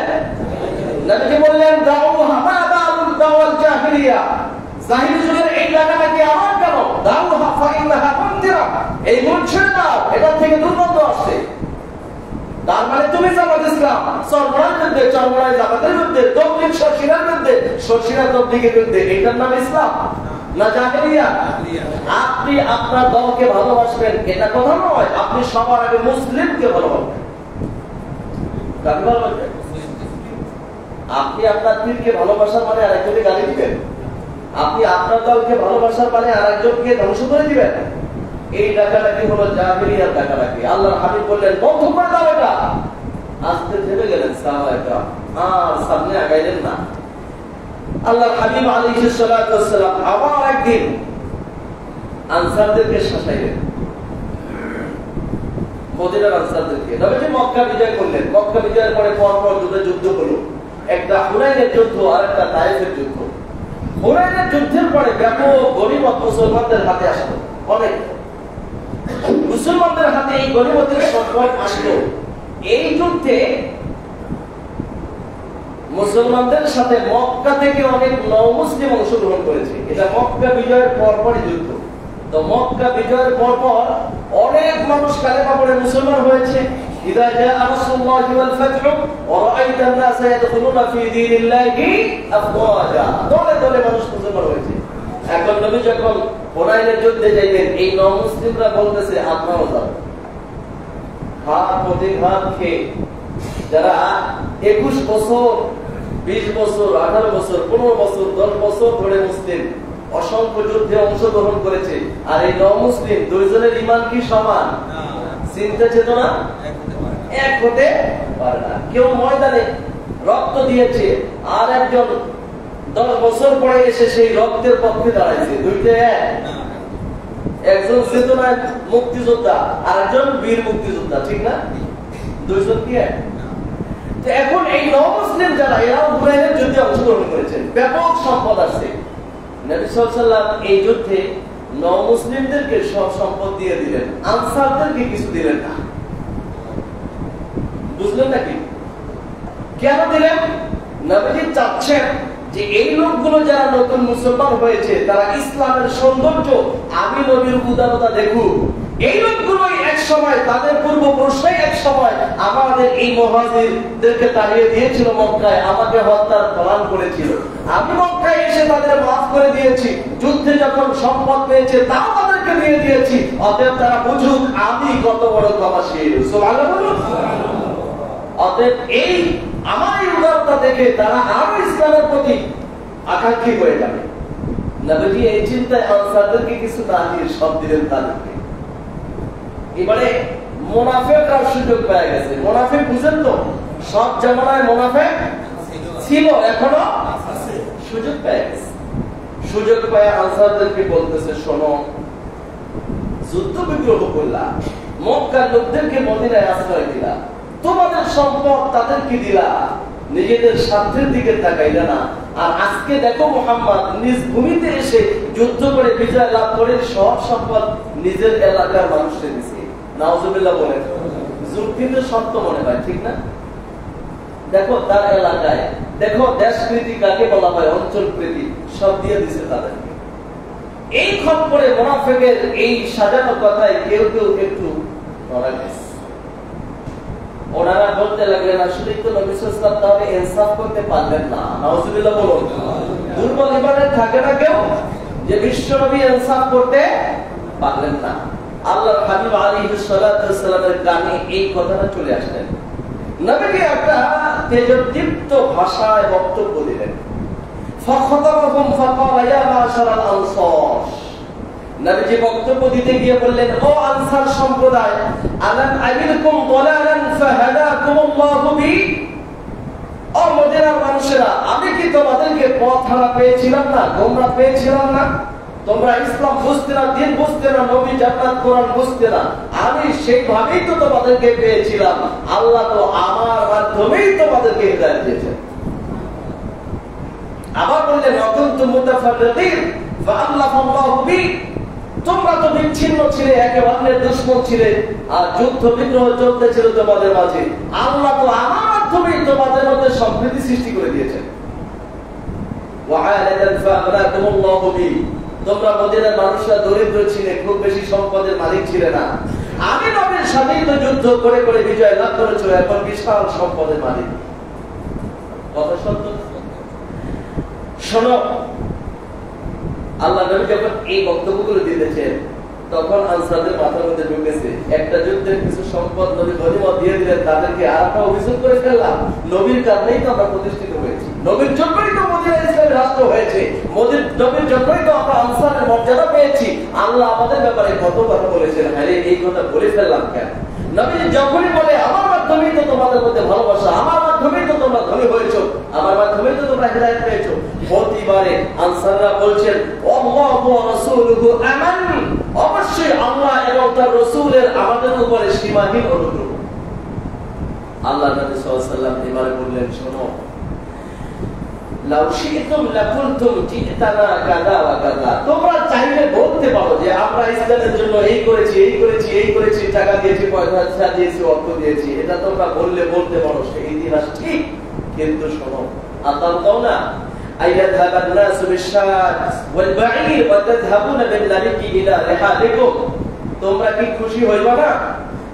Speaker 1: নবীজি বললেন, দাউহা মা বালুল দাওয়াল জাহিলিয়া, জাহিলি যুগের এই ডাকাডাকি আমার কেন? দাউহা ফাইন্নাহা মুনতিরা, এই মুনছির নাও, এটা থেকে দুর্গন্ধ আসছে। তার মানে তুমি জামাত ইসলাম, সরবরাহের বিরুদ্ধে, চরমরাই জামাতের বিরুদ্ধে, তবলিগ শর্ষিনার বিরুদ্ধে, শর্ষিনা তবলিগের বিরুদ্ধে, এটার নাম ইসলাম না জাহেলিয়া? আপনি আপনার দলকে ভালোবাসবেন, এটা কথা নয়। আপনি সবার আগে মুসলিমকে ভালোবাসবেন। কাকে ভালোবাসবেন? আপনি আপনার পীরকে ভালোবাসার মানে আরেকজনকে গালি দিবেন? আপনি আপনার দলকে ভালোবাসার মানে আরেকজনকে ধ্বংস করে দিবেন? এই ডাকাডাকি হলো জাহেলিয়ার ডাকাডাকি। আল্লাহর হাবিব বললেন, বন্ধ করে দাও এটা। আস্তে থেমে গেলেন সাহাবায়ে, আর সামনে আগাইলেন না। আল্লাহর হাবিব আলাইহিস সালাতু ওয়াস সালাম আবার একদিন আনসারদেরকে শাসাইলেন, মদিনার আনসারদেরকে। নবীজি মক্কা বিজয় করলেন। মক্কা বিজয়ের পরে পরপর দুটো যুদ্ধ হলো, একটা হুনাইনের যুদ্ধ আর একটা তায়েফের যুদ্ধ। হুনাইনের যুদ্ধের পরে ব্যাপক গনিমত মুসলমানদের হাতে আসলো, অনেক মুসলমানদের হাতে এই গনিমতের সম্পদ আসলো। এই যুদ্ধে মুসলমানদের সাথে মক্কা থেকে অনেক নও-মুসলিম অংশগ্রহণ করেছে। এটা মক্কা বিজয়ের পরপরই যুদ্ধ। তো মক্কা বিজয়ের পরপর অনেক মানুষ কালেমা পড়ে মুসলমান হয়েছে। ইযা জাআ রাসূলুল্লাহি ওয়াল ফাতহু ওয়া রাআইতা আন-নাসা ইয়াদখুলুনা ফি দীনিল্লাহি আফওয়াজা, দলে দলে মানুষ মুসলমান হয়েছে। এখন নবী যখন হুনাইনের যুদ্ধে যাইবেন, এই নও-মুসলিমরা বলতেছে আমরাও যাব। হাত প্রতিঘাত খেয়ে যারা 21 বছর, 20 বছর, 18 বছর, 15 বছর, 10 বছর ধরে মুসলিম, অসংখ্য যুদ্ধে অংশগ্রহণ করেছে। আর এই নমুসলিম দুইজনের ঈমান কি সমান? চিন্তা চেতনা এক হতে পারে না। কেউ ময়দানে রক্ত দিয়েছে, আর একজন 10 বছর পরে এসে সেই রক্তের পক্ষে দাঁড়াইছে, দুইটা এক। একজন চেতনায় মুক্তিযোদ্ধা, আর একজন বীর মুক্তিযোদ্ধা, ঠিক না? দুইজন কি এক? এখন এই নমুসলিম যারা, এরাও হুনাইনের যুদ্ধে অংশগ্রহণ করেছেন, ব্যাপক সম্পদ আছে। নবী সাল্লাল্লাহু আলাইহি ওয়াসাল্লাম এই যুদ্ধে নমুসলিমদেরকে সব সম্পদ দিয়ে দিলেন, আনসারদেরকে কিছু দিলেন না। বুঝলেন নাকি কেন দিলেন? নবীজি চাচ্ছেন যে এই লোকগুলো যারা নতুন মুসলমান হয়েছে, তারা ইসলামের সৌন্দর্য, আমি নবীর উদারতা দেখুক। এই লোকগুলোই এক সময়, তাদের পূর্বপুরুষরাই এক সময় আমাদের এই মুহাজিরদেরকে তাড়িয়ে দিয়েছিল মক্কায়, আমাকে হত্যার প্ল্যান করেছিল। আমি মক্কায় এসে তাদের মাফ করে দিয়েছি, যুদ্ধে যখন সম্পদ পেয়েছে তাও তাদেরকে দিয়ে দিয়েছি। অতএব তারা বুঝুক আমি কত বড় ক্ষমাশীল। সুবহানাল্লাহ। অতএব এই আমার এই উদারতা দেখে তারা আরো ইসলামের প্রতি আকাঙ্ক্ষী হয়ে যাবে। নবীজি এই চিন্তায় আনসারদেরকে কিছু না দিয়ে সব দিলেন তাদেরকে। এবারে মুনাফিকরা সুযোগ পেয়ে গেছে। মুনাফিক বুঝেন তো, সব জামানায় মুনাফিক ছিল, এখনো সুযোগ পেয়ে গেছে। সুযোগ পেয়ে আনসারদেরকে বলতেছে, শোনো, যুদ্ধ বিগ্রহ করলা, মক্কার লোকদেরকে মদিনায় আশ্রয় দিলা, তোমাদের সম্পদ তাদেরকে দিলা, নিজেদের স্বার্থের দিকে তাকাইলা না। আর আজকে দেখো মুহাম্মদ নিজ ভূমিতে এসে যুদ্ধ করে বিজয় লাভ করে সব সম্পদ নিজের এলাকার মানুষকে দিছে। নাউজুবিল্লাহ বলেন। যুক্তি তো সত্য মনে হয়, ঠিক না? দেখো তার এলাকায়, দেখো দেশ প্রীতি কাকে বলা হয়, অঞ্চল প্রীতি, সব দিয়ে দিছে তাদেরকে। এই খপ্পরে মুনাফিকের এই সাজানো কথায় কেউ কেউ একটু ধরা গেছে। ওনারা বলতে লাগলেন, আসলে তো নবী সাল্লাল্লাহু আলাইহি ওয়াসাল্লাম তাহলে ইনসাফ করতে পারলেন না। নাউজুবিল্লাহ বলুন। দুর্বল ইমানের থাকে না কেউ, যে বিশ্ব নবী ইনসাফ করতে পারলেন না। আল্লাহর হাবিব আলাইহিস সালাতু ওয়াস সালামের কানে এই কথাটা চলে আসলেন। নবীজি একটা তেজদীপ্ত ভাষায় বক্তব্য দিলেন। ফাখাতাবাহুম ফাকালা ইয়া মাশারাল আনসার। নবীজি বক্তব্য দিতে গিয়ে বললেন, ও আনসার সম্প্রদায়, আলাম আবিলকুম দালালান ফাহাদাকুমুল্লাহু বি। ও মদিনার মানুষেরা, আমি কি তোমাদেরকে পথ হারা পেয়েছিলাম না, গোমরা পেয়েছিলাম না? তোমরা ইসলাম বুঝতে না, দ্বীন বুঝতে না, নবী জান্নাত কোরআন বুঝতে না, আমি সেইভাবেই তো তোমাদেরকে পেয়েছিলাম। আল্লাহ তো আমার মাধ্যমেই তোমাদেরকে হিদায়াত দিয়েছেন। আবার বললেন, অকুনতুম মুতাফাররিকিন ফাআল্লাফাল্লাহু বি। তোমরা তো বিচ্ছিন্ন ছিলে, একে অন্যের দুশমন ছিলে, আর যুদ্ধ বিগ্রহ চলতেছিল তোমাদের মাঝে। আল্লাহ তো আমার মাধ্যমেই তোমাদের মধ্যে সম্প্রীতি সৃষ্টি করে দিয়েছেন। ওয়াআলাদান ফাআগনাকুমুল্লাহু বি। তোমরা মদিনার মানুষরা দরিদ্র ছিলে, খুব বেশি সম্পদের মালিক ছিলে না। আমি নবীর সাথেই তো যুদ্ধ করে করে বিজয় লাভ করেছো, এখন বিশাল সম্পদের মালিক। কথা সত্য। শোনো, আল্লাহ নবী যখন এই বক্তব্যগুলো দিতেছেন, তখন আনসারদের মাথার মধ্যে ঢুকেছে, একটা যুদ্ধের কিছু সম্পদ নবী গনিমত দিয়ে দিলেন, তাদেরকে আর একটা অভিযোগ করে ফেললাম। নবীর কারণেই তো আমরা প্রতিষ্ঠিত হয়েছি, নবীর জন্যই তো মদিনা ইসলামের রাষ্ট্র হয়েছে, নবীর জন্যই তো আমরা আনসারের মর্যাদা পেয়েছি। আল্লাহ আমাদের ব্যাপারে কত কথা বলেছেন, আরে এই কথা বলে ফেললাম কেন? নবী যখনই বলে, আমার মাধ্যমেই তো তোমাদের মধ্যে ভালোবাসা, আমার মাধ্যমেই তো তোমরা ধনী হয়েছো, আমার মাধ্যমেই তো তোমরা হিদায়াত পেয়েছো, প্রতিবারে আনসাররা বলছেন, আল্লাহু ওয়া রাসূলুহু আমান। অবশ্যই আল্লাহ এবং তার রাসূলের আমাদের উপরে সীমাহীন অনুগ্রহ। আল্লাহ নবী সাল্লাল্লাহু আলাইহি ওয়াসাল্লাম এবারে বললেন, শোনো, লাউ শি'তুম লাকুলতুম জি'তানা কাযা ওয়া কাযা। তোমরা চাইলে বলতে পারো যে আমরা ইসলামের জন্য এই করেছি, এই করেছি, এই করেছি, টাকা দিয়েছি, পয়সা দিয়েছি, অর্থ দিয়েছি, এটা তোমরা বলতে পারো, সেই ইতিহাস ঠিক। কিন্তু শোনো, আতামতাউনা আইয়াযহাবান নাসু বিশ-শাত ওয়াল বা'ীর ওয়া তাযহাবুনা বিল-লাবিকি ইলা রিহালিকুম। তোমরা কি খুশি হইবা না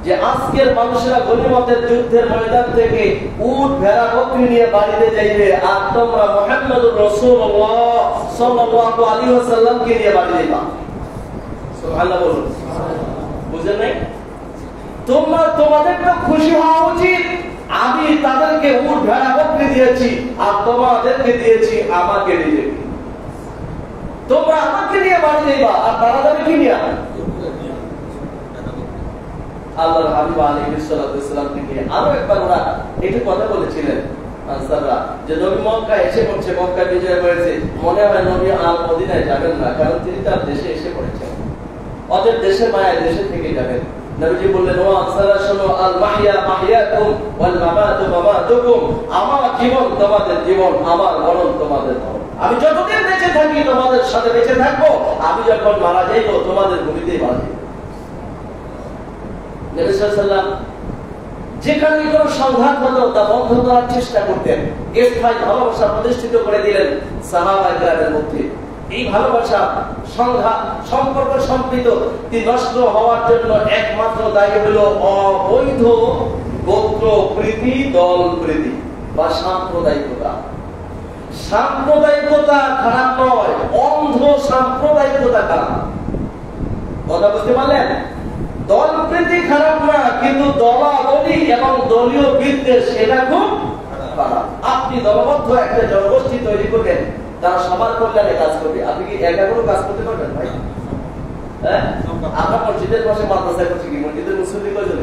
Speaker 1: যে আজকের মানুষেরা গনিমতের যুদ্ধের ময়দান থেকে উট ভেড়া বকরি নিয়ে বাড়িতে যাইবে, আর তোমরা মুহাম্মদুর রাসূলুল্লাহ সাল্লাল্লাহু আলাইহি ওয়াসাল্লামকে নিয়ে বাড়ি যাইবা। সুবহানাল্লাহ বলুন। বুঝেন নাই? তোমরা, তোমাদের তো খুশি হওয়া উচিত, আমি তাদেরকে উট ভেড়া বকরি দিয়েছি, আর তোমাদেরকে দিয়েছি আমাকে নিজেকে। তোমরা আমাকে নিয়ে বাড়ি যাইবা আর তারা যাবে কি নিয়ে? আল্লাহর হাবিব আলাইহিস সালাতু ওয়াসসালাম থেকে আরো একবার ওরা একটু কথা বলেছিলেন আনসাররা, যে নবী মক্কা এসে পড়ছে, মক্কা বিজয় হয়েছে, মনে হয় নবী আর মদিনায় যাবেন না, কারণ তিনি তার দেশে এসে পড়েছেন, অতএব দেশের মায়ায় দেশে থেকে যাবেন। নবীজি বললেন, ও আনসাররা শোনো, আল মাহইয়া মাহইয়াকুম ওয়াল মামাতু মামাতুকুম, আমার জীবন তোমাদের জীবন, আমার মরণ তোমাদের মরণ। আমি যতদিন বেঁচে থাকি তোমাদের সাথে বেঁচে থাকবো, আমি যখন মারা যাইব তোমাদের ভূমিতেই মারা যাইব। নবী সাল্লাল্লাহু আলাইহি ওয়াসাল্লাম যেখানে কোনো সংঘাত হলো তা বন্ধ করার চেষ্টা করতেন, স্থায়ী ভালোবাসা প্রতিষ্ঠিত করে দিলেন সাহাবায়ে-কেরামের মধ্যে। এই ভালোবাসা সংঘাত সম্পর্ক সম্প্রীতি নষ্ট হওয়ার জন্য একমাত্র দায়ী হলো অবৈধ গোত্র প্রীতি, দল প্রীতি বা সাম্প্রদায়িকতা। সাম্প্রদায়িকতা খারাপ নয়, অন্ধ সাম্প্রদায়িকতা খারাপ। কথা বুঝতে পারলেন? দল প্রীতি খারাপ না, কিন্তু দলাদলি এবং দলীয় বিদ্বেষ এটা খুব খারাপ। আপনি দলবদ্ধ একটা জনগোষ্ঠী তৈরি করবেন, তারা সবার কল্যাণে কাজ করবে, আপনি কি একা কোনো কাজ করতে পারবেন ভাই? হ্যাঁ, আমরা মসজিদের পাশে মাদ্রাসায় করছি কি, মসজিদের মুসল্লি কয়জন?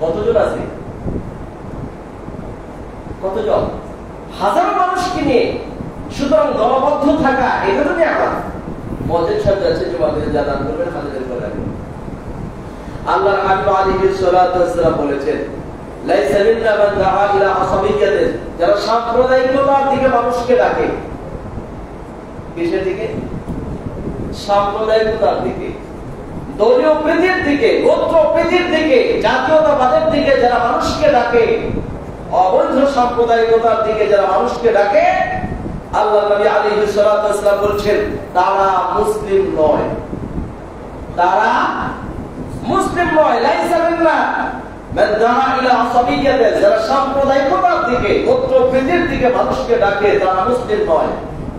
Speaker 1: কতজন আছে? কতজন? হাজারো মানুষকে নিয়ে। সুতরাং দলবদ্ধ থাকা এটা তো আমার মসজিদ সাথে আছে, জুমাতে জানান করবেন, হাজিদের কল্যাণ। আল্লাহর হাবিব আলাইহিস সালাতু ওয়াসসালাম বলেছেন, লাইসা মিন্না মান দাআ ইলা আসাবিয়্যাতিন, যারা সাম্প্রদায়িকতার দিকে মানুষকে ডাকে। কিসের দিকে? সাম্প্রদায়িকতার দিকে, দলীয় প্রীতির দিকে, গোত্র প্রীতির দিকে, জাতীয়তাবাদের দিকে যারা মানুষকে ডাকে, অবৈধ সাম্প্রদায়িকতার দিকে যারা মানুষকে ডাকে, আল্লাহর নবী আলাইহিস সালাতু ওয়াসসালাম বলছেন তারা মুসলিম নয়, তারা মুসলিম নয়। লাইসা মিন্না মান দাআ ইলা আসাবিয়্যাতিন, যারা সাম্প্রদায়িকতার দিকে, গোত্র প্রীতির দিকে মানুষকে ডাকে, তারা মুসলিম নয়।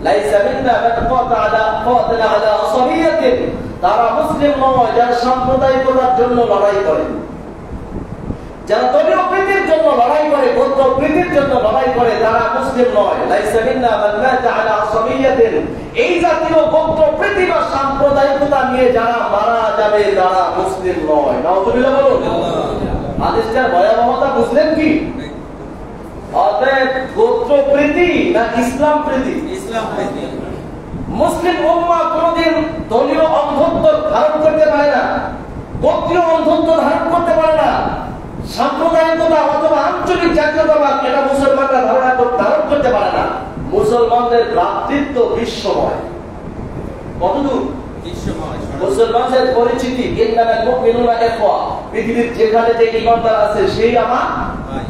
Speaker 1: লাইসা মিন্না মান কাতালা আলা আসাবিয়্যাতিন, তারা মুসলিম নয় যারা সাম্প্রদায়িকতার জন্য লড়াই করে, যারা দলীয় প্রীতির জন্য লড়াই করে, গোত্র প্রীতির জন্য লড়াই করে, তারা মুসলিম নয়। লাইসা মিন্না মান মাতা আলা আসাবিয়্যাতিন, এই জাতীয় গোত্র প্রীতি বা সাম্প্রদায়িকতা নিয়ে যারা মারা যাবে তারা মুসলিম নয়। নাউযুবিল্লাহ বলুন। হাদিসটার ভয়াবহতা বুঝলেন কি? অতএব গোত্র প্রীতি না ইসলাম প্রীতি? ইসলাম প্রীতি। মুসলিম উম্মাহ কোনদিন দলীয় অন্ধত্ব ধারণ করতে পারে না, গোত্রীয় অন্ধত্ব ধারণ করতে পারে না, সাম্প্রদায়িকতা অথবা আঞ্চলিক জাতীয়তাবাদ এটা মুসলমানরা ধারণ করতে পারে না। মুসলমানদের ভ্রাতৃত্ব বিশ্বময়। কতদূর? বিশ্বময়। মুসলমানদের পরিচিতি ইন্নামাল মুমিনুনা ইখওয়া, পৃথিবীর যেখানে যে ঈমানদার আছে সেই আমার ভাই,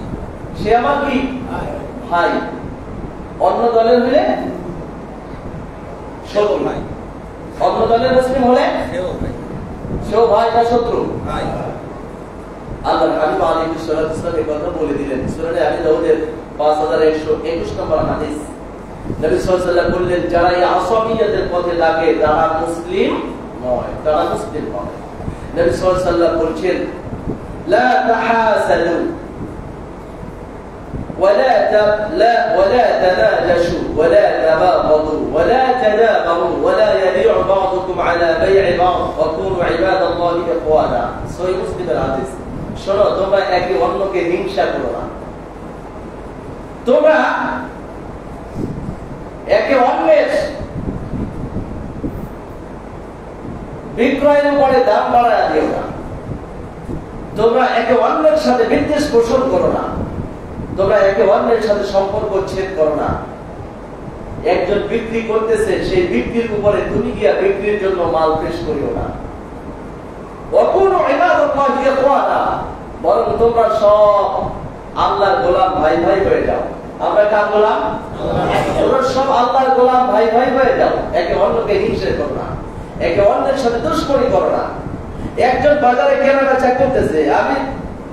Speaker 1: সে আমার কি ভাই। অন্য দলের হলে শত্রু ভাই, অন্য দলের মুসলিম হলে সেও ভাই বা শত্রু ভাই। আল্লাহর হাবিব আলাইহিস সালাতু ওয়াসসালাম এই কথা বলে দিলেন সূরা আবি দাউদের 5121 নম্বর হাদিস। নবী সাল্লাল্লাহু আলাইহি ওয়াসাল্লাম বললেন, যারা এই আসাবিয়তের পথে লাগে তারা মুসলিম নয়, তারা মুসলিম নয়। নবী সাল্লাল্লাহু আলাইহি ওয়াসাল্লাম বলছেন, লা তাহাসাদু ولا تناجشوا ولا تباغضوا ولا تدابروا ولا يبيع بعضكم على بيع بعض وكونوا عباد الله اخوانا। সহিহ মুসলিমের হাদিস। শোনো, তোমরা একে অন্যকে হিংসা করো না, তোমরা একে অন্যের বিক্রয়ের উপরে দাম বাড়ায় দিও না, তোমরা একে অন্যের সাথে বিদ্বেষ পোষণ করো না, তোমরা একে অন্যের সাথে সম্পর্ক ছেদ করো না। একজন বিক্রি করতেছে, সেই বিক্রির উপরে তুমি গিয়া বিক্রির জন্য মাল পেশ করিও না। ওয়াকুনু ইবাদাল্লাহি ইখওয়ানা, বরং তোমরা সব আল্লাহর গোলাম ভাই ভাই হয়ে যাও। আমরা কার গোলাম? তোমরা সব আল্লাহর গোলাম ভাই ভাই হয়ে যাও। একে অন্যকে হিংসা করো না, একে অন্যের সাথে দুশ্মনী করো না। একজন বাজারে কেনাবেচা করতেছে, আমি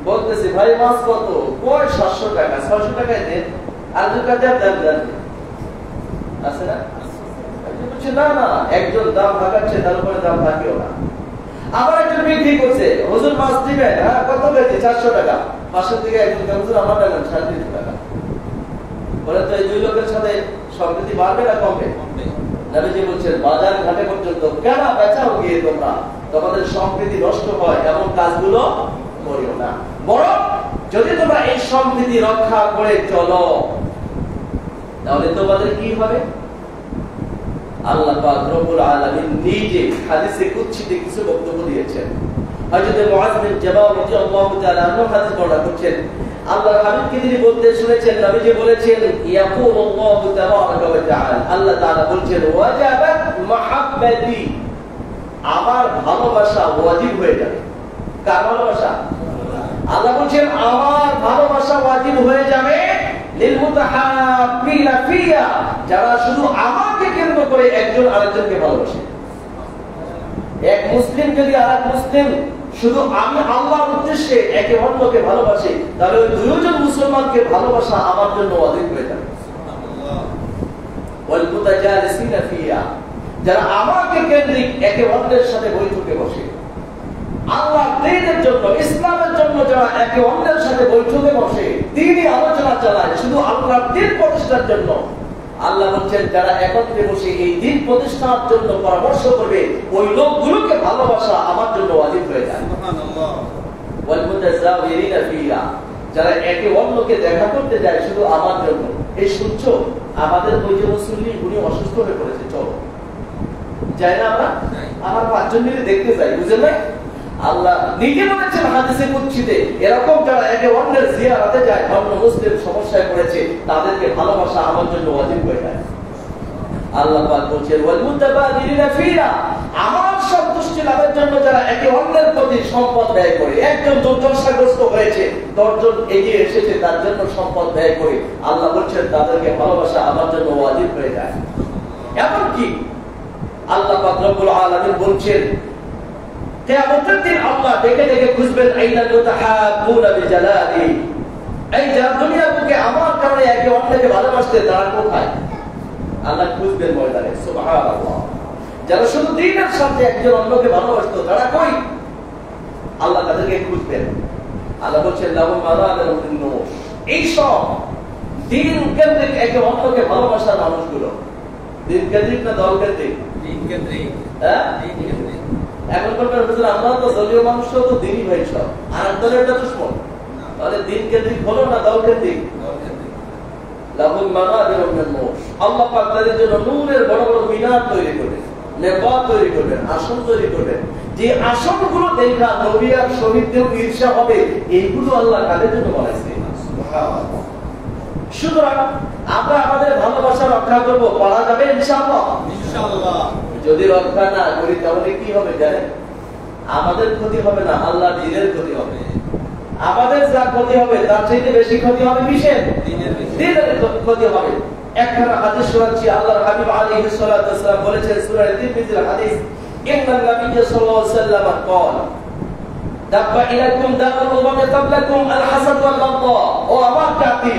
Speaker 1: বলতেছি ভাই মাছ কত? কয় 700 টাকা। 600 টাকায় দেন, আর 2 টাকা দেন আছে না? বলছে না না, একজন দাম ভাগাচ্ছে, তার উপরে দাম ভাগিও না। আবার একজন বিক্রি করছে, হুজুর মাছ দিবেন? হ্যাঁ, কত কেজি? 400 টাকা। পাশের দিকে একজন হুজুর আমার টাকা 350 টাকা। বলে তো এই দুই লোকের সাথে সম্প্রীতি বাড়বে না কমবে? নবীজি বলছেন বাজার ঘাটে পর্যন্ত কেন বেচাও গিয়ে তোমরা, তোমাদের সম্প্রীতি নষ্ট হয় এমন কাজগুলো করিও না, বরং যদি তোমরা এই সম্প্রীতি রক্ষা করে চলো তাহলে তোমাদের কি হবে? আল্লাহ পাক রব্বুল আলামিন নিজে হাদিসে কুদসিতে কিছু বক্তব্য দিয়েছেন। হযরত মুআয বিন জাবাল রাদিয়াল্লাহু তাআলা আনহু হাদিস বর্ণনা করছেন, আল্লাহর হাবিবকে তিনি বলতে শুনেছেন, নবীজি বলেছেন ইয়াকুলুল্লাহু তাবারাকা ওয়া তাআলা, আল্লাহ তাআলা বলছেন ওয়াজাবাত মাহাব্বাতি, আমার ভালোবাসা ওয়াজিব হয়ে যাবে। কার ভালোবাসা? আল্লাহ বলছেন আমার ভালোবাসা ওয়াজিব হয়ে যাবে লিল মুতাহাব্বিনা ফিয়া, যারা শুধু আমাকে কেন্দ্র করে একজন আরেকজনকে ভালোবাসে। এক মুসলিম যদি আরেক মুসলিম শুধু আমি আল্লাহর উদ্দেশ্যে একে অন্যকে ভালোবাসে, তাহলে ওই দুইজন মুসলমানকে ভালোবাসা আমার জন্য ওয়াজিব হয়ে যাবে। ওয়াল মুতাজালিসিনা ফিয়া, যারা আমাকে কেন্দ্রিক একে অন্যের সাথে বৈঠকে বসে, আল্লাহ দ্বীনের জন্য ইসলামের জন্য যারা একে অন্যের সাথে বৈঠকে বসে, দ্বীনি আলোচনা চালায় শুধু আল্লাহর দ্বীন প্রতিষ্ঠার জন্য, আল্লাহ বলছেন যারা একত্রে বসে এই দ্বীন প্রতিষ্ঠার জন্য পরামর্শ করবে, ওই লোকগুলোকে ভালোবাসা আমার জন্য ওয়াজিব হয়ে যায়। সুবহানাল্লাহ। ওয়াল মুতাযাওয়িরিনা ফিয়া, যারা একে অন্যকে দেখা করতে যায় শুধু আমার জন্য। এই শুনছো আমাদের ওই যে মুসল্লি উনি অসুস্থ হয়ে পড়েছে, চলো যাই না আমরা, আমার 5 জন মিলে দেখতে যাই, বুঝলেন না? আল্লাহ নিজে বলেছেন হাদিসে কুদসিতে, এরকম যারা একে অন্যের জিয়ারতে যায়, অন্য মুসলিম সমস্যায় পড়েছে, তাদেরকে ভালোবাসা আমার জন্য ওয়াজিব হয়ে যায়। আল্লাহ পাক বলেন ওয়াল মুতাবাদিলিনা ফিয়া, আমার সন্তুষ্টি লাভের জন্য যারা একে অন্যের প্রতি সম্পদ ব্যয় করে, একজন দুর্দশাগ্রস্ত হয়েছে 10 জন এগিয়ে এসেছে তার জন্য সম্পদ ব্যয় করে, আল্লাহ বলেন তাদেরকে ভালোবাসা আমার জন্য ওয়াজিব হয়ে যায়। এমনকি আল্লাহ পাক রব্বুল আলামিন বলছেন কিয়ামতের দিন আল্লাহ দেখে দেখে খুঁজবেন আইনা মুতাহাব্বুনা বিজালালি, এই যারা দুনিয়ার বুকে আমার কারণে একে অন্যকে ভালোবাসতে তারা কোথায়? আল্লাহ খুঁজবেন ময়দানে। সুবহানাল্লাহ। যারা শুধু দ্বীনের সাথে একজন অন্যকে ভালোবাসতো তারা কই? আল্লাহ তাদেরকে খুঁজবেন। আল্লাহ বলছেন লাহুম আযাবুন মিন নূর, এই সব দ্বীন কেন্দ্রিক একে অন্যকে ভালোবাসার মানুষগুলো, দ্বীন কেন্দ্রিক না দল কেন্দ্রিক? দ্বীন কেন্দ্রিক। হ্যাঁ, দ্বীন কেন্দ্রিক। এখন বলবেন হুজুর আমরা তো দলীয় মানুষ, তো দ্বীনই ভাই সব, আর দলের একটা দুশমন, তাহলে দ্বীন কেন্দ্রিক হলো না দল কেন্দ্রিক? লাহুম মানাবিরুম মিন নূর, আল্লাহ পাক তাদের জন্য নূরের বড় বড় মিনার তৈরি করবেন, মেম্বার তৈরি করবেন, আসন তৈরি করবেন, যে আসনগুলো দেখা নবী আর শহীদদের ঈর্ষা হবে, এইগুলো আল্লাহ কাদের জন্য বানাইছে। সুবহানাল্লাহ। সুতরাং আমরা আমাদের ভালোবাসা রক্ষা করব, পারা যাবে ইনশাআল্লাহ। ইনশাআল্লাহ। যদি রক্ষা না করি তাহলে কি হবে জানেন? আমাদের ক্ষতি হবে না, আল্লাহর দ্বীনের ক্ষতি হবে। আমাদের যা ক্ষতি হবে তার চাইতে বেশি ক্ষতি হবে কিসের? দ্বীনের ক্ষতি হবে। একখানা হাদিস শোনাচ্ছি, আল্লাহর হাবিব আলাইহিস সালাতু ওয়াস সালাম বলেছেন সূরা তিরমিজির হাদিস, ইন্নান নাবিয়্য সাল্লাল্লাহু আলাইহি ওয়াসাল্লাম قال দাব্বা ইলাইকুম দারুল উমামি ক্বাবলাকুম আল হাসাদ ওয়াল বাগদা, ও আমার জাতি,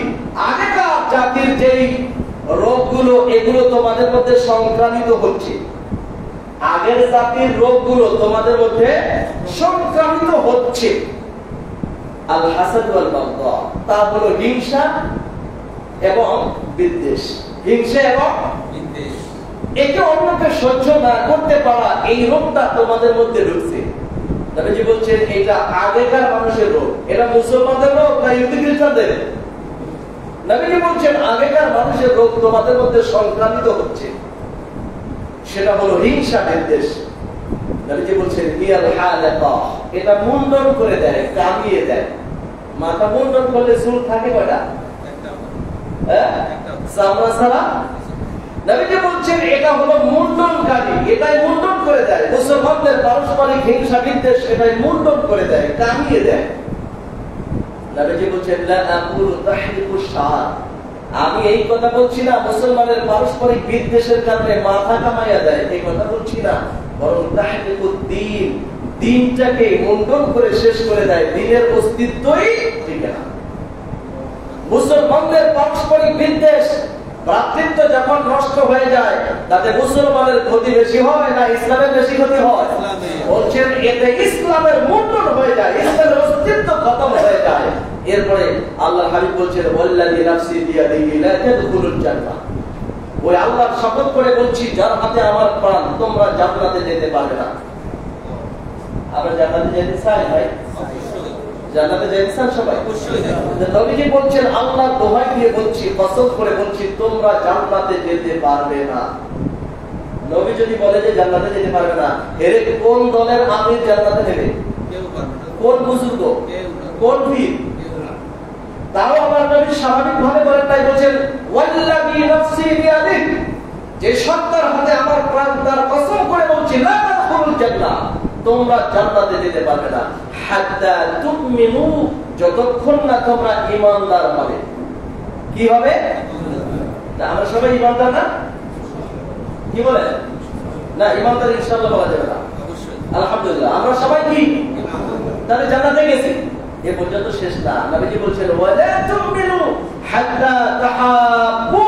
Speaker 1: আগেকার জাতির যেই রোগগুলো এগুলো তোমাদের মধ্যে সংক্রামিত হচ্ছে, আগের জাতির রোগগুলো তোমাদের মধ্যে সংক্রামিত হচ্ছে। আল হাসাদ ওয়াল বাগদা, তা হলো হিংসা এবং বিদ্বেষ। হিংসা এবং বিদ্বেষ, একে অন্যকে সহ্য না করতে পারা, এই রোগটা তোমাদের মধ্যে ঢুকছে। নবীজি বলছেন এটা আগেকার মানুষের রোগ, এটা মুসলমানদের রোগ না ইহুদি খ্রিস্টানদের? নবীজি বলছেন আগেকার মানুষের রোগ তোমাদের মধ্যে সংক্রামিত হচ্ছে, সেটা হলো হিংসা বিদ্বেষ। নবীজি বলছেন হিয়াল হালাকা, এটা মুন্ডন করে দেয়, কামিয়ে দেয়। মাথা মুন্ডন করলে চুল থাকে কয়টা? একটা। হ্যাঁ, চামড়া ছাড়া। নবীজি বলছেন এটা হলো মুন্ডনকারী, এটাই মুন্ডন করে দেয়। মুসলমানদের পারস্পরিক হিংসা বিদ্বেষ এটাই মুন্ডন করে দেয়, কামিয়ে দেয়। নবীজি বলছেন লা আকুলু তাহরিকু শার, আমি এই কথা বলছি না মুসলমানের পারস্পরিক বিদ্বেষের কারণে মাথা কামাইয়া দেয়, এই কথা বলছি না, বরং তাহরিকু দ্বীন, দ্বীনটাকে মুন্ডন করে শেষ করে দেয়, দ্বীনের অস্তিত্বই ঠিক না। মুসলমানদের পারস্পরিক বিদ্বেষ ভ্রাতৃত্ব যখন নষ্ট হয়ে যায়, তাতে মুসলমানের ক্ষতি বেশি হয় না ইসলামের বেশি ক্ষতি হয়? বলছেন এতে ইসলামের মুন্ডন হয়ে যায়, ইসলামের অস্তিত্ব খতম হয়ে যায়। এরপরে আল্লাহ হাবিব বলছেন ওয়াল্লাযী নাফসি বিয়াদিহি লা তাদখুলুল জান্নাহ ওই আল্লাহর শপথ করে বলছি যার হাতে আমার প্রাণ, তোমরা জান্নাতে যেতে পারবে না। আমরা জান্নাতে যেতে চাই ভাই? জান্নাতে যেতে চান সবাই? নবীজি বলছেন আল্লাহর দোহাই দিয়ে বলছি, কসম করে বলছি তোমরা জান্নাতে যেতে পারবে না। নবী যদি বলে যে জান্নাতে যেতে পারবে না, এর কোন দলের আমির জান্নাতে নেবে? কোন বুজুর্গ, কোন পীর? তাও আমার নবী স্বাভাবিক ভাবে বলেন, তাই বলছেন ওয়াল্লাযী নাফসি বিয়াদিহি, যে সত্তার হাতে আমার প্রাণ তার কসম করে বলছি লা তাদখুলুল জান্নাহ, তোমরা জান্নাতে যেতে পারবে না হাত্তা তুমিনু, যতক্ষণ না তোমরা ঈমানদার হবে। কি হবে? আমরা সবাই ঈমানদার না? কি বলেন? না, ঈমানদার ইনশাআল্লাহ বলা যাবে না। আলহামদুলিল্লাহ আমরা সবাই কি তাহলে জান্নাতে গেছি। এ পর্যন্ত শেষ না, নবীজি বলছেন ওয়ালা তুমিনু হাত্তা তাহাব্বু,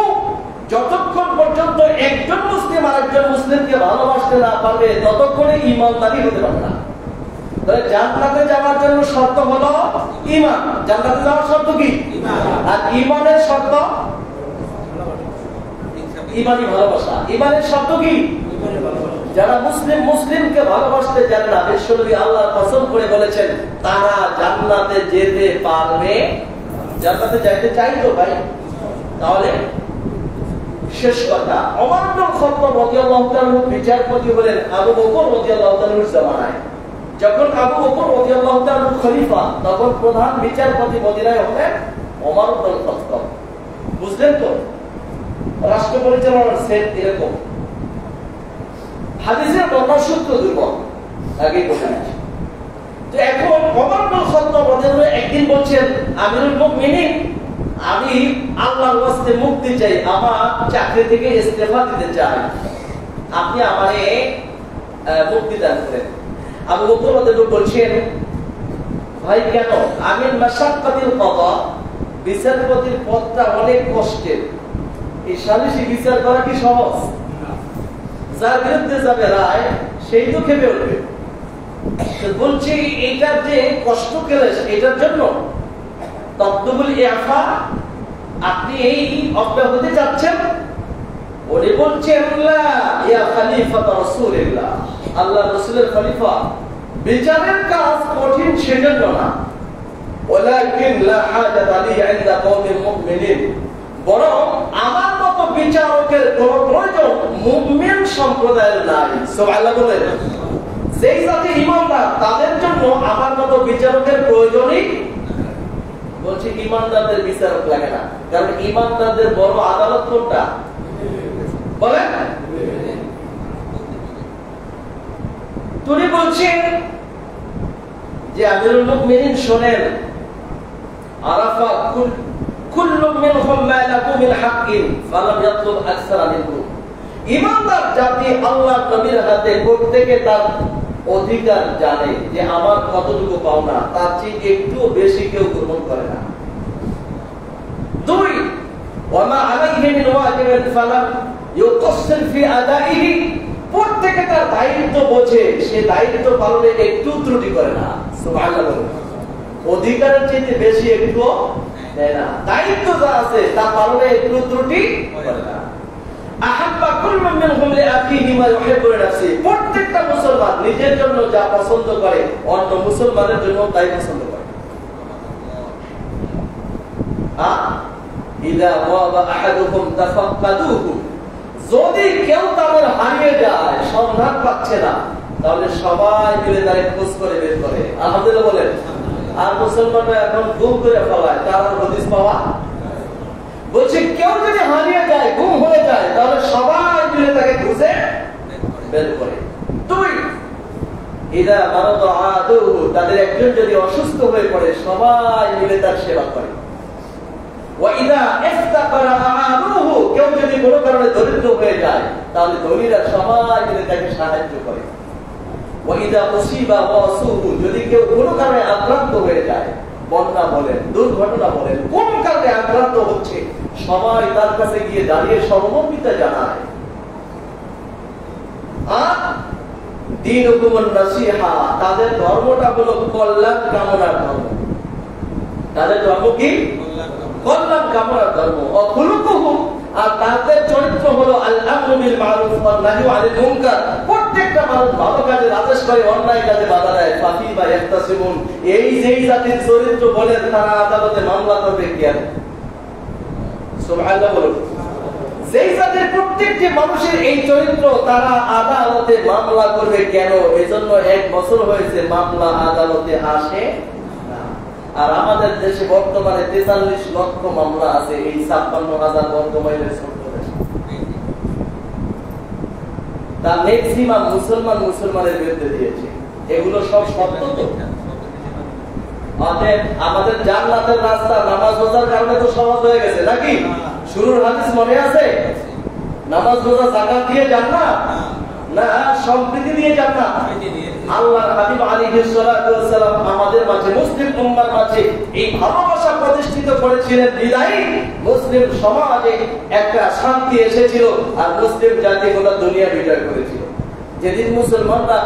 Speaker 1: যতক্ষণ পর্যন্ত একজন মুসলিম আরেকজন মুসলিমকে ভালোবাসতে না পারবে ততক্ষণে ঈমানদারি হতে পারবে না। তাহলে জান্নাতে যাওয়ার জন্য শর্ত হলো ঈমান। জান্নাতে যাওয়ার শর্ত কি? ঈমান। আর ঈমানের শর্ত ঈমানি ভালোবাসা। ঈমানের শর্ত কি? ঈমানি ভালোবাসা। যারা মুসলিম মুসলিমকে ভালোবাসতে জানে না, বিশ্বনবী আল্লাহর কসম করে বলেছেন তারা জান্নাতে যেতে পারবে। জান্নাতে যাইতে চাই তো ভাই? তাহলে শেষ কথা, ওমর ইবনে খাত্তাব রাদিয়াল্লাহু তাআলা বিচারপতি হলেন আবু বকর রাদিয়াল্লাহু তাআলার জামানায়। যখন আবু বকর রাদিয়াল্লাহু তাআলা খলিফা, তখন প্রধান বিচারপতি মদিনায় হলেন ওমর ইবনে খাত্তাব। বুঝলেন তো? রাষ্ট্র পরিচালনার সেট এরকম। হাদিসের বর্ণনা সূত্র দুর্বল, আগে বলে দিচ্ছি। তো এখন ওমর ইবনে খাত্তাব রাদিয়াল্লাহু একদিন বলছেন, আমিরুল মুমিনিন, আমি আল্লাহর ওয়াস্তে মুক্তি চাই, আমার চাকরি থেকে ইস্তেফা দিতে চাই, আপনি আমারে মুক্তি দান করেন। আবু বকর রাদিয়াল্লাহু বলছেন, ভাই কেন? আমিন মাশাক্কাতিল কাদা, বিচারপতির পদটা অনেক কষ্টের। এই সালিসি বিচার করা কি সহজ? যার বিরুদ্ধে যাবে রায় সেই তো খেপে উঠবে। বলছি এইটার যে কষ্ট কেলেস, এটার জন্য তকদুবুল ইয়াফা আপনি এই অব্যাহতি যাচ্ছেন। উনি বলছেন লা ইয়া খলিফাত রাসূলিল্লাহ, আল্লাহর রাসূলের খলিফা, বিচারের কাজ কঠিন সেজন্য না, ওয়ালাকিন লা হাজাত আলী ইনদা কওমিল মুমিনিন, বরং আমার মতো বিচারকের কোন প্রয়োজন মুমিন সম্প্রদায়ের নাই। সুবহানাল্লাহ বলেন। যেই জাতি ঈমানদার তাদের জন্য আমার মতো বিচারকের প্রয়োজনই। বলছি ঈমানদারদের বিচারক লাগে না, কারণ ঈমানদারদের বড় আদালত কোনটা বলেন? তিনি বলছেন যে আমিরুল মুমিনিন শোনেন, আরাফা কুল্লু মিনহুম মা লাহু মিন হাক্কিন ফালাম ইয়াতলুব আকসারা মিনহু। ঈমানদার জাতি আল্লাহর নবীর হাতে প্রত্যেকে তার অধিকার জানে যে আমার কতটুকু পাওনা, তার চেয়ে একটু বেশি কেউ গ্রহণ করে না। দুই, ওয়ামা আলাইহি মিন ওয়াজিবিন ফালাম ইউকাসসির ফি আদাইহি, প্রত্যেকে তার দায়িত্ব বোঝে, সে দায়িত্ব পালনে একটু ত্রুটি করে না। সুবহানাল্লাহ। অধিকারের চেয়ে বেশি একটু দেয় না, দায়িত্ব যা আছে তা পালনে একটু ত্রুটি করে না। আহাব্বা কুল্লু মিনহুম লিআখিহি মা ইউহিব্বু লিনাফসিহি, প্রত্যেকটা মুসলমান নিজের জন্য যা পছন্দ করে অন্য মুসলমানের জন্য তাই পছন্দ করে। ইযা ওয়াবা আহাদুকুম তাফাক্কাদুহু, যদি কেউ তাদের হারিয়ে যায়, সন্ধান পাচ্ছে না, তাহলে সবাই মিলে তাকে খোঁজ করে বের করে। আলহামদুলিল্লাহ বলেন। আর মুসলমানরা এখন গুম করে ফেলায়, তার হদিস পাওয়া। বলছে কেউ যদি হারিয়ে যায়, গুম হয়ে যায়, তাহলে সবাই মিলে তাকে খুঁজে বের করে। দুই, ইদা মারাদা আদুহু, তাদের একজন যদি অসুস্থ হয়ে পড়ে, সবাই মিলে তার সেবা করে। ওয়া ইদা ইফতাকারা আ'ানুহু, কেউ যদি কোনো কারণে দরিদ্র হয়ে যায়, তাহলে ধনীরা সবাই মিলে তাকে সাহায্য করে। ওয়া ইদা উসিবা ওয়াসুহু, যদি কেউ কোনো কারণে আক্রান্ত হয়ে যায়, বন্যা বলেন, দুর্ঘটনা বলেন, কোন কারণে আক্রান্ত হচ্ছে, সবাই তার কাছে গিয়ে দাঁড়িয়ে সহমর্মিতা জানায়। আর দীনুকুমুন নাসিহা, তাদের ধর্মটা হলো কল্যাণ কামনার ধর্ম। তাদের ধর্ম কি? কল্যাণ কামনার ধর্ম। অখুলুকুহু, আর তাদের চরিত্র হলো বিল মারুফ ওয়ান নাহয়ু আনিল মুনকার, প্রত্যেকটা মানুষ ভালো কাজের আদেশ করে, অন্যায় কাজে বাধা দেয়। ফাফি বা ইহতাসিবুন, এই যেই জাতির চরিত্র বলে তারা আদালতে মামলা করবে কেন? সুবহানাল্লাহ বলুন। যেই জাতির প্রত্যেকটি মানুষের এই চরিত্র, তারা আদালতে মামলা করবে কেন? এজন্য 1 বছর হয়েছে মামলা আদালতে আসে না। আর আমাদের দেশে বর্তমানে 43 লক্ষ মামলা আছে এই 56,000 বর্গ মাইলের ছোট্ট দেশে। তার ম্যাক্সিমাম মুসলমানের বিরুদ্ধে দিয়েছে। এগুলো সব সত্য তো? আমাদের জান্নাতের রাস্তা নামাজ রোজার কারণে তো সহজ হয়ে গেছে নাকি? শুরুর হাদিস মনে আছে? নামাজ রোজা যাকাত দিয়ে জান্নাত না সম্প্রীতি দিয়ে জান্নাত। আল্লাহর হাবিব আলাইহিস সালাতু ওয়াস সালাম আমাদের মাঝে, মুসলিম উম্মার মাঝে এই ভালোবাসা প্রতিষ্ঠিত করেছিলেন বিদায়ী মুসলিম সমাজে একটা শান্তি এসেছিল, আর মুসলিম জাতি গোটা দুনিয়া বিজয় করেছিল। যেদিন মুসলমানরা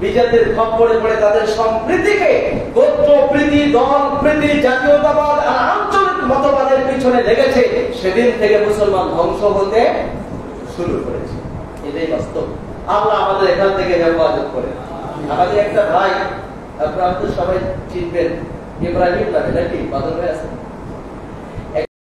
Speaker 1: বিজাতির খপ্পরে পড়ে তাদের সম্প্রীতিকে, গোত্র প্রীতি, দল প্রীতি, জাতীয়তাবাদ আর আঞ্চলিক মতবাদের পিছনে লেগেছে, সেদিন থেকে মুসলমান ধ্বংস হতে শুরু করেছে। এটাই বাস্তব। আল্লাহ আমাদের এখান থেকে হেফাজত করে। আমাদের একটা ভাই, আপনারা তো সবাই চিনবেন, ইব্রাহিম নামে নাকি? বাদল ভাই আছে?